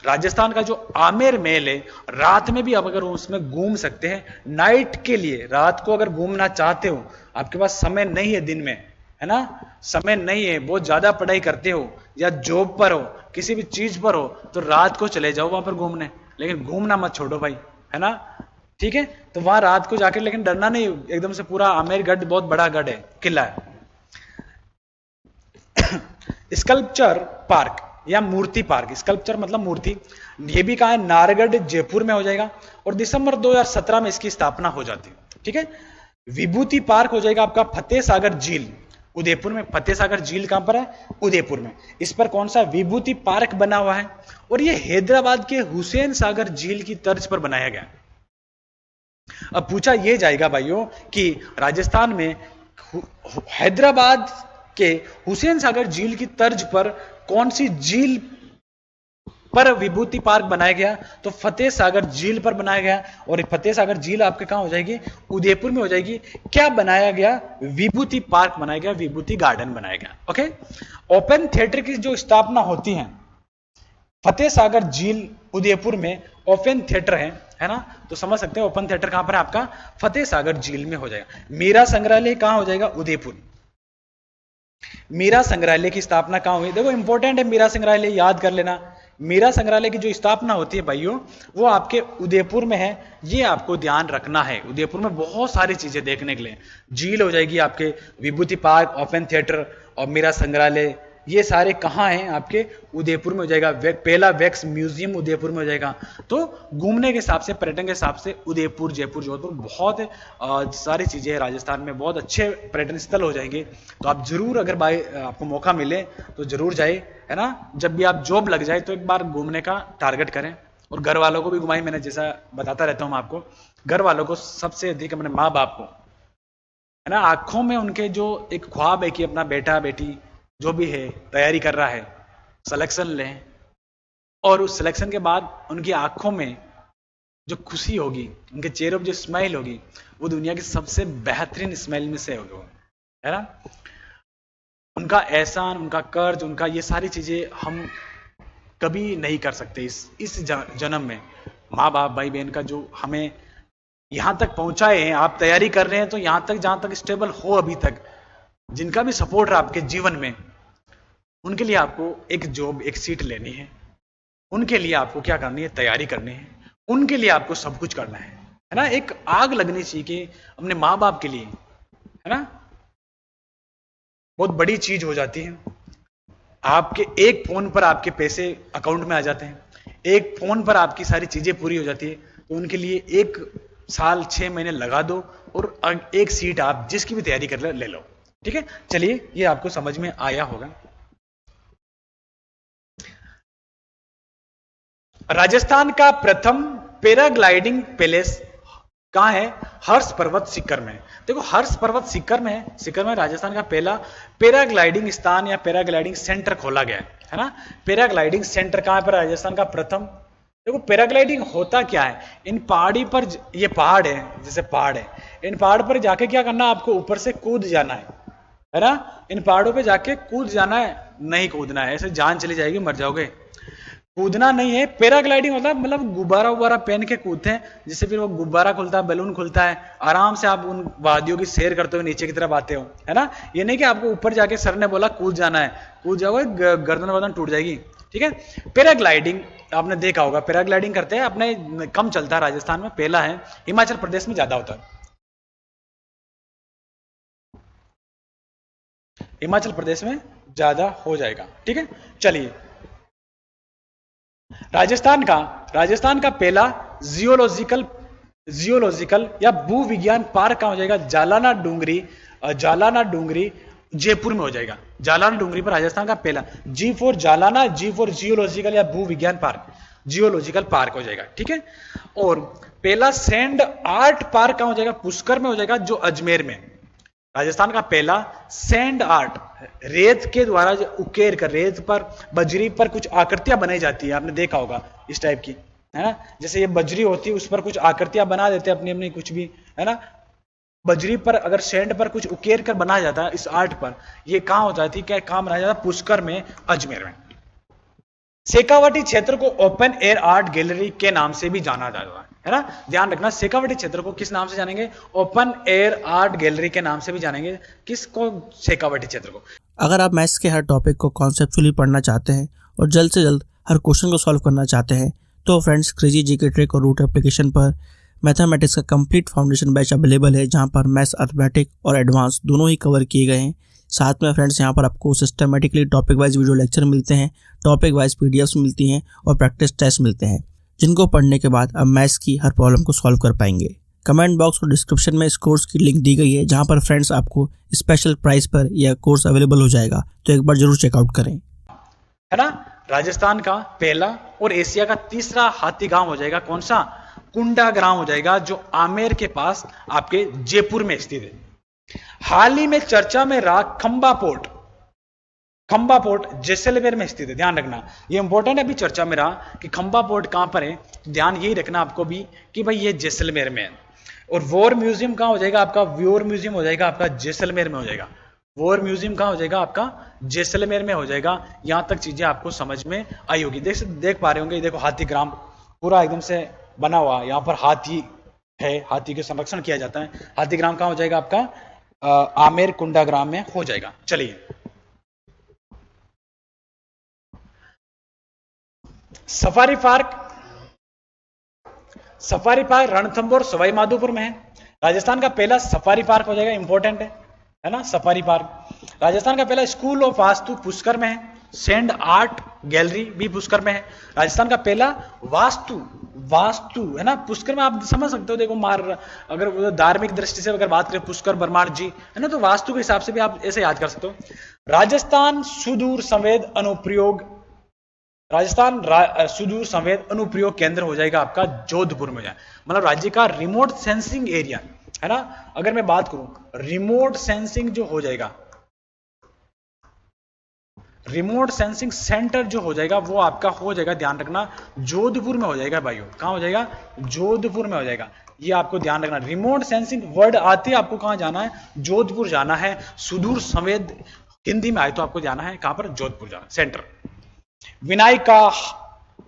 राजस्थान का जो आमेर महल है, रात में भी आप अगर उसमें घूम सकते हैं। नाइट के लिए रात को अगर घूमना चाहते हो, आपके पास समय नहीं है दिन में, है ना, समय नहीं है, बहुत ज्यादा पढ़ाई करते हो या जॉब पर हो, किसी भी चीज पर हो, तो रात को चले जाओ वहां पर घूमने, लेकिन घूमना मत छोड़ो भाई, है ना। ठीक है, तो वहां रात को जाकर, लेकिन डरना नहीं, एकदम से पूरा आमेरगढ़ बहुत बड़ा गढ़ है, किला है। स्कल्पचर पार्क या मूर्ति पार्क, स्कल्पचर मतलब मूर्ति, ये भी कहा है नाहरगढ़ जयपुर में हो जाएगा और दिसंबर 2017 में इसकी स्थापना हो जाती है। ठीक है, विभूति पार्क हो जाएगा आपका फतेह सागर झील उदयपुर में। फतेह सागर झील कहां पर है, उदयपुर में। इस पर कौन सा विभूति पार्क बना हुआ है, और ये हैदराबाद के हुसैन सागर झील की तर्ज पर बनाया गया। अब पूछा यह जाएगा भाइयों कि राजस्थान में हैदराबाद के हुसैन सागर झील की तर्ज पर कौन सी झील पर विभूति पार्क बनाया गया, तो फतेह सागर झील पर बनाया गया। और फतेह सागर झील आपके कहां हो जाएगी, उदयपुर में हो जाएगी। क्या बनाया गया, विभूति पार्क बनाया गया, विभूति गार्डन बनाया गया। ओके, ओपन थिएटर की जो स्थापना होती है फतेह सागर झील उदयपुर में, ओपन थिएटर है ना, तो समझ सकते हैं ओपन थिएटर कहां पर है आपका, फतेह सागर झील में हो जाएगा। मीरा संग्रहालय कहां हो जाएगा, उदयपुर। मीरा संग्रहालय की स्थापना कहां हुई, देखो इंपॉर्टेंट है मीरा संग्रहालय, याद कर लेना। मीरा संग्रहालय की जो स्थापना होती है भाइयों, वो आपके उदयपुर में है, ये आपको ध्यान रखना है। उदयपुर में बहुत सारी चीजें देखने के लिए, झील हो जाएगी आपके, विभूति पार्क, ओपन थिएटर और मीरा संग्रहालय, ये सारे कहाँ हैं आपके, उदयपुर में हो जाएगा। पहला वैक्स म्यूजियम उदयपुर में हो जाएगा। तो घूमने के हिसाब से, पर्यटन के हिसाब से उदयपुर, जयपुर, जोधपुर बहुत सारी चीजें हैं। राजस्थान में बहुत अच्छे पर्यटन स्थल हो जाएंगे। तो आप जरूर, अगर आपको मौका मिले तो जरूर जाए, है ना। जब भी आप जॉब लग जाए तो एक बार घूमने का टारगेट करें, और घर वालों को भी घुमाएं। मैंने जैसा बताता रहता हूं आपको, घर वालों को सबसे अधिक, अपने माँ बाप को, है ना, आंखों में उनके जो एक ख्वाब है कि अपना बेटा बेटी जो भी है तैयारी कर रहा है, सिलेक्शन लें, और उस सिलेक्शन के बाद उनकी आंखों में जो खुशी होगी, उनके चेहरे पर जो स्माइल होगी, वो दुनिया की सबसे बेहतरीन स्माइल में से होगी, है ना। उनका एहसान, उनका कर्ज, उनका ये सारी चीजें हम कभी नहीं कर सकते इस जन्म में। माँ बाप, भाई बहन का जो हमें यहां तक पहुंचाए हैं, आप तैयारी कर रहे हैं तो यहां तक, जहां तक स्टेबल हो अभी तक, जिनका भी सपोर्ट रहा आपके जीवन में, उनके लिए आपको एक जॉब, एक सीट लेनी है। उनके लिए आपको क्या करनी है, तैयारी करनी है। उनके लिए आपको सब कुछ करना है ना। एक आग लगनी चाहिए कि अपने माँ बाप के लिए, है ना, बहुत बड़ी चीज हो जाती है। आपके एक फोन पर आपके पैसे अकाउंट में आ जाते हैं, एक फोन पर आपकी सारी चीजें पूरी हो जाती है। तो उनके लिए 1 साल 6 महीने लगा दो और एक सीट आप जिसकी भी तैयारी कर ले लो। ठीक है, चलिए, ये आपको समझ में आया होगा। राजस्थान का प्रथम पैराग्लाइडिंग पैलेस कहां है, हर्ष पर्वत सीकर में। देखो हर्ष पर्वत सीकर में राजस्थान का पहला पैराग्लाइडिंग स्थान या पैराग्लाइडिंग सेंटर खोला गया है ना। पैराग्लाइडिंग सेंटर कहां पर, राजस्थान का प्रथम। देखो पैराग्लाइडिंग होता क्या है, इन पहाड़ी पर, ये पहाड़ है, जैसे पहाड़ है, इन पहाड़ पर जाके क्या करना, आपको ऊपर से कूद जाना है ना। इन पहाड़ों पे जाके कूद जाना है, नहीं कूदना है, ऐसे जान चली जाएगी, मर जाओगे। कूदना नहीं है। पैराग्लाइडिंग होता है मतलब गुब्बारा उब्बारा पहन के कूदते हैं, जिससे फिर वो गुब्बारा खुलता है, बैलून खुलता है, आराम से आप उन वादियों की सैर करते हुए नीचे की तरफ आते हो, है ना। ये नहीं कि आपको ऊपर जाके सर ने बोला कूद जाना है, कूद जाओगे गर्दन वर्दन टूट जाएगी, ठीक है। पैराग्लाइडिंग आपने देखा होगा, पैराग्लाइडिंग करते हैं अपने, कम चलता है राजस्थान में, पहला है, हिमाचल प्रदेश में ज्यादा होता है, हिमाचल प्रदेश में ज्यादा हो जाएगा, ठीक है। चलिए, राजस्थान का पहला जियोलॉजिकल या भू विज्ञान पार्क कहां हो जाएगा, जालाना डूंगरी जयपुर में हो जाएगा। जालाना डूंगरी पर राजस्थान का पहला, जी for Jalna, ji for geological या भू विज्ञान पार्क, जियोलॉजिकल पार्क हो जाएगा, ठीक है। और पहला सैंड आर्ट पार्क कहां हो जाएगा, पुष्कर में हो जाएगा, जो अजमेर में। राजस्थान का पहला सैंड आर्ट, रेत के द्वारा उकेर कर, रेत पर बजरी पर कुछ आकृतियां बनाई जाती है, आपने देखा होगा इस टाइप की, है ना। जैसे ये बजरी होती है, उस पर कुछ आकृतियां बना देते हैं अपनी अपनी, कुछ भी, है ना। बजरी पर अगर सैंड पर कुछ उकेर कर बनाया जाता है इस आर्ट पर, ये कहां हो जाती है, क्या कहां बनाया जाता है, पुष्कर में, अजमेर में। शेखावाटी क्षेत्र को ओपन एयर आर्ट गैलरी के नाम से भी जाना जाता है ना। ध्यान रखना, शेखावाटी क्षेत्र को किस नाम से जानेंगे, ओपन एयर आर्ट गैलरी के नाम से भी जानेंगे, किसको, शेखावाटी क्षेत्र को। अगर आप मैथ्स के हर टॉपिक को कॉन्सेप्चुअली पढ़ना चाहते हैं और जल्द से जल्द हर क्वेश्चन को सॉल्व करना चाहते हैं, तो फ्रेंड्स क्रेजी जीके ट्रिक और रूट एप्लीकेशन पर मैथमेटिक्स का कंप्लीट फाउंडेशन बैच अवेलेबल है, जहां पर मैथ्स, अर्थमेटिक और एडवांस दोनों ही कवर किए गए हैं। साथ में फ्रेंड्स यहाँ पर आपको systematically topic wise video lecture मिलते हैं, टॉपिक वाइज पीडीएफ्स मिलती हैं और प्रैक्टिस टेस्ट मिलते हैं, जिनको पढ़ने के बाद आप मैथ्स की हर प्रॉब्लम को सॉल्व कर पाएंगे। कमेंट बॉक्स और डिस्क्रिप्शन में इस कोर्स की लिंक दी गई है, जहां पर फ्रेंड्स आपको स्पेशल प्राइस पर यह कोर्स अवेलेबल हो जाएगा, तो एक बार जरूर चेकआउट करें, है ना। राजस्थान का पहला और एशिया का तीसरा हाथी गांव हो जाएगा, कौन सा, कुंडा ग्राम हो जाएगा, जो आमेर के पास आपके जयपुर में स्थित है। हाल ही में चर्चा में रहा खंबा पोर्ट जैसलमेर में स्थित है, ध्यान रखना, ये इंपॉर्टेंट है, अभी चर्चा में रहा कि खंबा पोर्ट कहां पर है, ध्यान यही रखना आपको भी कि भाई ये जैसलमेर में है। और वॉर म्यूजियम कहां हो जाएगा आपका, वॉर म्यूजियम हो जाएगा आपका जैसलमेर में हो जाएगा, वॉर म्यूजियम कहां हो जाएगा आपका, जैसलमेर में हो जाएगा। यहां तक चीजें आपको समझ में आई होगी, देख पा रहे होंगे, देखो हाथी ग्राम पूरा एकदम से बना हुआ, यहां पर हाथी है, हाथी के संरक्षण किया जाता है। हाथी ग्राम कहां हो जाएगा आपका, आमेर कुंडा ग्राम में हो जाएगा। चलिए, सफारी पार्क रणथंभौर सवाई माधोपुर में है। राजस्थान का पहला सफारी पार्क हो जाएगा, इंपॉर्टेंट है ना, सफारी पार्क। राजस्थान का पहला स्कूल ऑफ वास्तु पुष्कर में है, सैंड आर्ट गैलरी भी पुष्कर में है। राजस्थान का पहला वास्तु है ना, पुष्कर में, आप समझ सकते हो, देखो अगर धार्मिक दृष्टि से अगर बात करें, पुष्कर ब्रह्मांड जी है ना, तो वास्तु के हिसाब से भी आप ऐसे याद कर सकते हो। राजस्थान सुदूर संवेद अनुप्रयोग केंद्र हो जाएगा आपका जोधपुर में, मतलब राज्य का रिमोट सेंसिंग एरिया, है ना। अगर मैं बात करूं रिमोट सेंसिंग जो हो जाएगा, रिमोट सेंसिंग सेंटर जो हो जाएगा वो आपका हो जाएगा, ध्यान रखना, जोधपुर में हो जाएगा भाइयों। कहां हो जाएगा, जोधपुर में हो जाएगा, ये आपको ध्यान रखना। रिमोट सेंसिंग वर्ड आते ही आपको कहां जाना है, जोधपुर जाना है। सुदूर संवेद हिंदी में आए तो आपको जाना है कहां पर, जोधपुर जाना सेंटर। विनायका,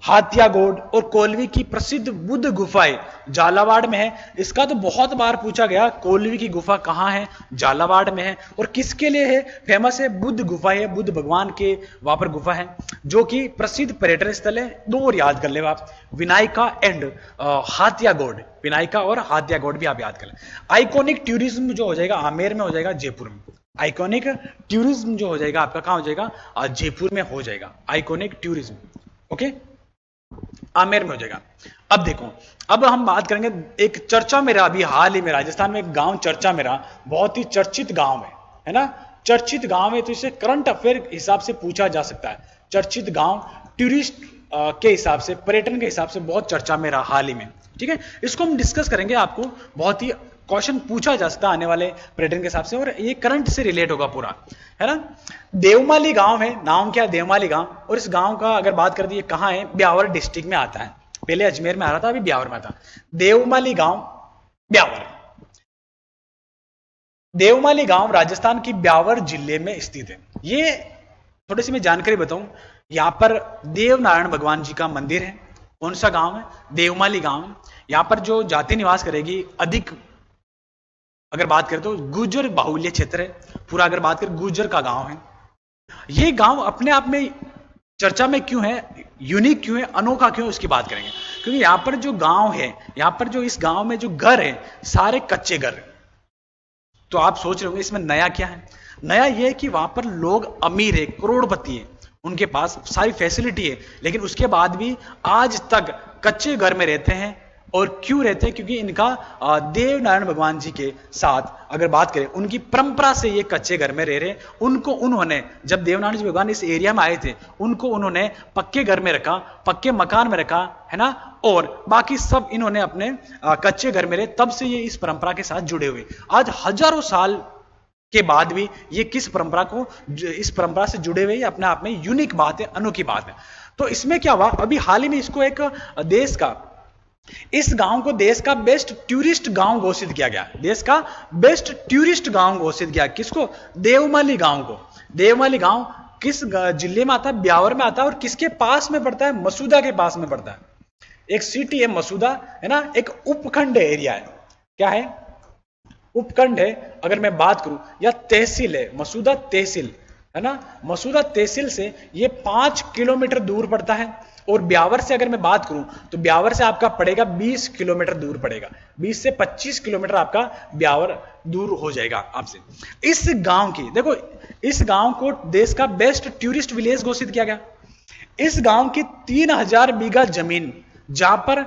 हाथियागोड और कोलवी की प्रसिद्ध बुद्ध गुफाएं झालावाड़ में है। इसका तो बहुत बार पूछा गया, कोलवी की गुफा कहां है, झालावाड़ में है, और किसके लिए है, फेमस है, बुद्ध गुफा है, बुद्ध भगवान के वहां पर गुफा है, जो कि प्रसिद्ध पर्यटन स्थल है। दो और याद कर ले आप, विनायका एंड हाथियागोड, विनायका और हाथियागोड भी आप याद कर ले। आइकॉनिक टूरिज्म जो हो जाएगा आमेर में हो जाएगा, जयपुर में। आइकॉनिक टूरिज्म जो हो जाएगा आपका कहां हो जाएगा, जयपुर में हो जाएगा, आइकॉनिक टूरिज्म, ओके, आमेर में हो जाएगा। अब देखो, अब हम बात करेंगे, एक चर्चा में रहा अभी हाल ही में, राजस्थान में एक गांव चर्चा में रहा, बहुत ही चर्चित गांव है ना, चर्चित गांव है, तो इसे करंट अफेयर हिसाब से पूछा जा सकता है। चर्चित गांव टूरिस्ट के हिसाब से, पर्यटन के हिसाब से बहुत चर्चा में रहा हाल ही में, ठीक है। इसको हम डिस्कस करेंगे, आपको बहुत ही क्वेश्चन पूछा जा सकता है आने वाले पर्यटन के हिसाब से, और ये करंट से रिलेट होगा पूरा, है ना। देवमाली गांव है, नाम क्या है, देवमाली गांव, और इस गांव का अगर बात कर दी कहां है, ब्यावर डिस्ट्रिक्ट में आता है, पहले अजमेर में आ रहा था, अभी ब्यावर में आता। देवमाली गांव, ब्यावर, देवमाली गांव राजस्थान की ब्यावर जिले में स्थित है। ये थोड़ी सी मैं जानकारी बताऊं, यहाँ पर देव नारायण भगवान जी का मंदिर है। कौन सा गांव है? देवमाली गांव है। यहाँ पर जो जाति निवास करेगी अधिक, अगर बात करें तो गुर्जर बाहुल्य क्षेत्र है पूरा। अगर बात करें गुर्जर का गांव है। ये गांव अपने आप में चर्चा में क्यों है, यूनिक क्यों है, अनोखा क्यों है, उसकी बात करेंगे। क्योंकि यहाँ पर जो गांव है, यहाँ पर जो इस गांव में जो घर है, सारे कच्चे घर है। तो आप सोच रहे होंगे इसमें नया क्या है? नया यह है कि वहां पर लोग अमीर है, करोड़पति है, उनके पास सारी फैसिलिटी है, लेकिन उसके बाद भी आज तक कच्चे घर में रहते हैं। और क्यों रहते हैं? क्योंकि इनका देव नारायण भगवान जी के साथ अगर बात करें, उनकी परंपरा से ये कच्चे घर में रह रहे। उन्होंने जब देव नारायण जी भगवान इस एरिया में आए थे, उन्होंने पक्के घर में रखा, पक्के मकान में रखा, है ना। और बाकी सब इन्होंने अपने कच्चे घर में रहे। तब से ये इस परंपरा के साथ जुड़े हुए। आज हजारों साल के बाद भी ये इस परंपरा से जुड़े हुए, अपने आप में यूनिक बात है, अनोखी बात है। तो इसमें क्या हुआ, अभी हाल ही में इसको इस गांव को देश का बेस्ट टूरिस्ट गांव घोषित किया गया। देश का बेस्ट टूरिस्ट गांव घोषित किया। किसको? देवमाली गांव को। देवमाली गांव किस जिले में आता है? ब्यावर में आता है। और किसके पास में पड़ता है? मसूदा के पास में पड़ता है। एक सिटी है मसूदा, है ना, एक उपखंड एरिया है। क्या है? उपखंड है। अगर मैं बात करूं, या तहसील है, मसूदा तहसील, है ना। मसूदा तहसील से ये 5 किलोमीटर दूर पड़ता है। और ब्यावर से अगर मैं बात करूं तो ब्यावर से आपका पड़ेगा 20 किलोमीटर दूर पड़ेगा। 20 से 25 किलोमीटर आपका ब्यावर दूर हो जाएगा आपसे। इस गांव की देखो, इस गांव को देश का बेस्ट टूरिस्ट विलेज घोषित किया गया। इस गांव की 3000 बीघा जमीन जहां पर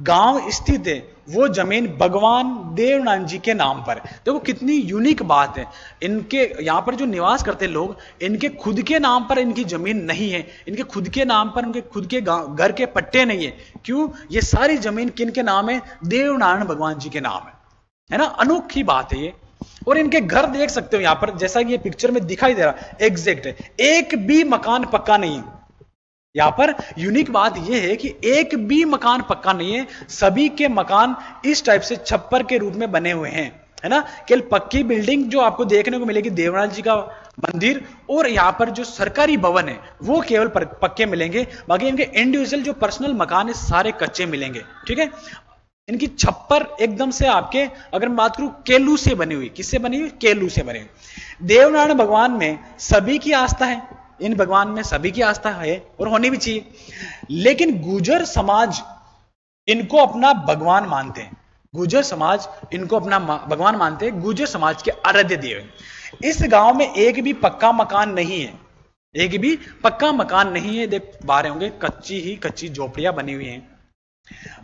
गांव स्थित है, वो जमीन भगवान देवनारायण जी के नाम पर। देखो कितनी यूनिक बात है। इनके यहां पर जो निवास करते लोग, इनके खुद के नाम पर इनकी जमीन नहीं है, इनके खुद के नाम पर उनके खुद के घर के पट्टे नहीं है। क्यों? ये सारी जमीन किन के नाम है? देवनारायण भगवान जी के नाम है ना। अनोखी बात है ये। और इनके घर देख सकते हो यहां पर, जैसा कि ये पिक्चर में दिखाई दे रहा, एग्जैक्ट है। एक भी मकान पक्का नहीं है। यहां पर यूनिक बात यह है कि एक भी मकान पक्का नहीं है। सभी के मकान इस टाइप से छप्पर के रूप में बने हुए हैं, है ना। केवल पक्की बिल्डिंग जो आपको देखने को मिलेगी देवनारायण जी का मंदिर, और यहां पर जो सरकारी भवन है वो केवल पक्के मिलेंगे। बाकी इनके इंडिविजुअल जो पर्सनल मकान है सारे कच्चे मिलेंगे। ठीक है। इनकी छप्पर एकदम से आपके, अगर मैं बात करूं, केलू से बनी हुई। किससे बनी हुई? केलू से बनी हुई। देवनारायण भगवान में सभी की आस्था है। इन भगवान में सभी की आस्था है और होनी भी चाहिए। लेकिन गुर्जर समाज इनको अपना भगवान मानते हैं। गुर्जर समाज इनको अपना भगवान मानते हैं। गुर्जर समाज के आराध्य देव। इस गांव में एक भी पक्का मकान नहीं है। एक भी पक्का मकान नहीं है। देख पा रहे होंगे, कच्ची झोपड़ियां बनी हुई हैं।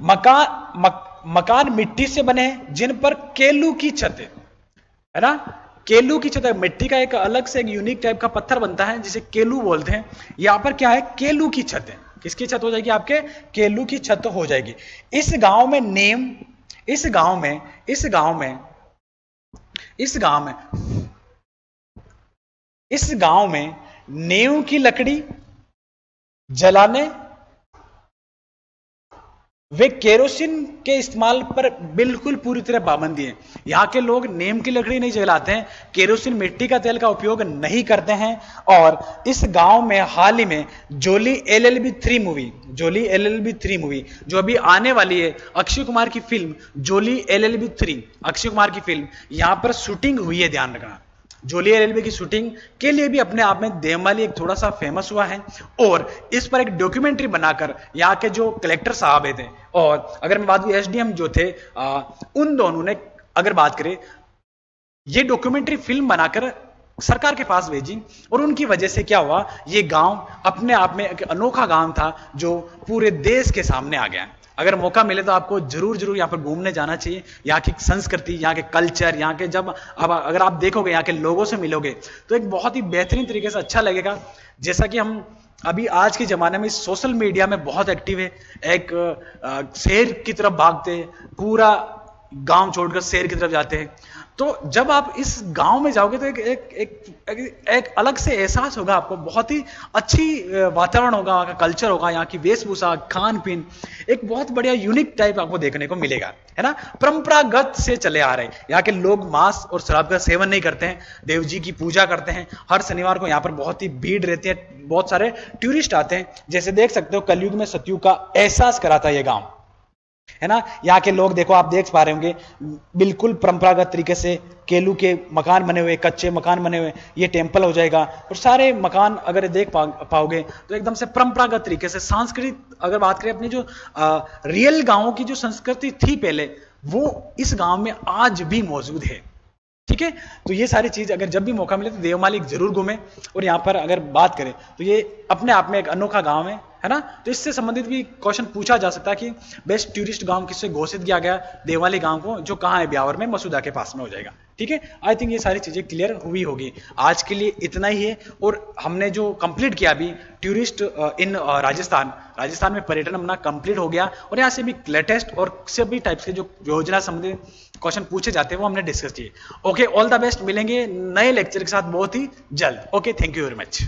मकान मिट्टी से बने हैं, जिन पर केलू की छत है ना। केलू की छत, मिट्टी का एक अलग से एक यूनिक टाइप का पत्थर बनता है जिसे केलू बोलते हैं। यहां पर क्या है? केलू की छत है। किसकी छत हो जाएगी? आपके केलू की छत हो जाएगी। इस गांव में नीम की लकड़ी जलाने वे केरोसिन के इस्तेमाल पर बिल्कुल पूरी तरह पाबंदी है। यहाँ के लोग नीम की लकड़ी नहीं जलाते हैं, केरोसिन मिट्टी का तेल का उपयोग नहीं करते हैं। और इस गांव में हाल ही में जोली LLB 3 मूवी जो अभी आने वाली है, अक्षय कुमार की फिल्म जोली LLB 3, अक्षय कुमार की फिल्म, यहां पर शूटिंग हुई है। ध्यान रखना, जोली LLB की शूटिंग के लिए भी अपने आप में देवमाली एक थोड़ा सा फेमस हुआ है। और इस पर एक डॉक्यूमेंट्री बनाकर यहाँ के जो कलेक्टर साहब थे, और अगर मैं बात करूं SDM जो थे, उन दोनों ने अगर बात करें, ये डॉक्यूमेंट्री फिल्म बनाकर सरकार के पास भेजी। और उनकी वजह से क्या हुआ, ये गांव अपने आप में एक अनोखा गांव था जो पूरे देश के सामने आ गया। अगर मौका मिले तो आपको जरूर यहाँ पर घूमने जाना चाहिए। यहाँ की संस्कृति, यहाँ के कल्चर, यहाँ के जब अब अगर आप देखोगे, यहाँ के लोगों से मिलोगे तो एक बहुत ही बेहतरीन तरीके से अच्छा लगेगा। जैसा कि हम अभी आज के जमाने में सोशल मीडिया में बहुत एक्टिव है, एक शहर की तरफ भागते, पूरा गांव छोड़कर शहर की तरफ जाते हैं। तो जब आप इस गांव में जाओगे तो एक अलग से एहसास होगा आपको, बहुत ही अच्छी वातावरण होगा, वहाँ का कल्चर होगा, यहाँ की वेशभूषा, खान पीन, एक बहुत बढ़िया यूनिक टाइप आपको देखने को मिलेगा, है ना। परंपरागत से चले आ रहे हैं। यहाँ के लोग मांस और शराब का सेवन नहीं करते हैं, देव जी की पूजा करते हैं। हर शनिवार को यहाँ पर बहुत ही भीड़ रहती है, बहुत सारे टूरिस्ट आते हैं। जैसे देख सकते हो कलयुग में सतयुग का एहसास कराता है ये गांव, है ना। यहाँ के लोग देखो, आप देख पा रहे होंगे, बिल्कुल परंपरागत तरीके से केलू के मकान बने हुए, कच्चे मकान बने हुए। ये टेंपल हो जाएगा, और सारे मकान अगर देख पाओगे तो एकदम से परंपरागत तरीके से सांस्कृतिक, अगर बात करें अपनी जो रियल गांवों की जो संस्कृति थी पहले, वो इस गांव में आज भी मौजूद है। ठीक है, तो ये सारी चीज अगर जब भी मौका मिले तो देवमाली जरूर घूमें। और यहाँ पर अगर बात करें तो ये अपने आप में एक अनोखा गांव है ना। तो इससे संबंधित भी क्वेश्चन पूछा जा सकता है कि बेस्ट टूरिस्ट गांव किससे घोषित किया गया देवमाली गांव को, जो कहाँ है, ब्यावर में, मसूदा के पास में हो जाएगा। ठीक है, आई थिंक ये सारी चीजें क्लियर हुई होगी। आज के लिए इतना ही है, और हमने जो कंप्लीट किया अभी टूरिस्ट इन राजस्थान में पर्यटन अपना कंप्लीट हो गया। और यहाँ से भी लेटेस्ट और सभी टाइप के जो योजना संबंधित क्वेश्चन पूछे जाते हैं वो हमने डिस्कस किए। ओके, ऑल द बेस्ट, मिलेंगे नए लेक्चर के साथ बहुत ही जल्द। Okay, thank you very much.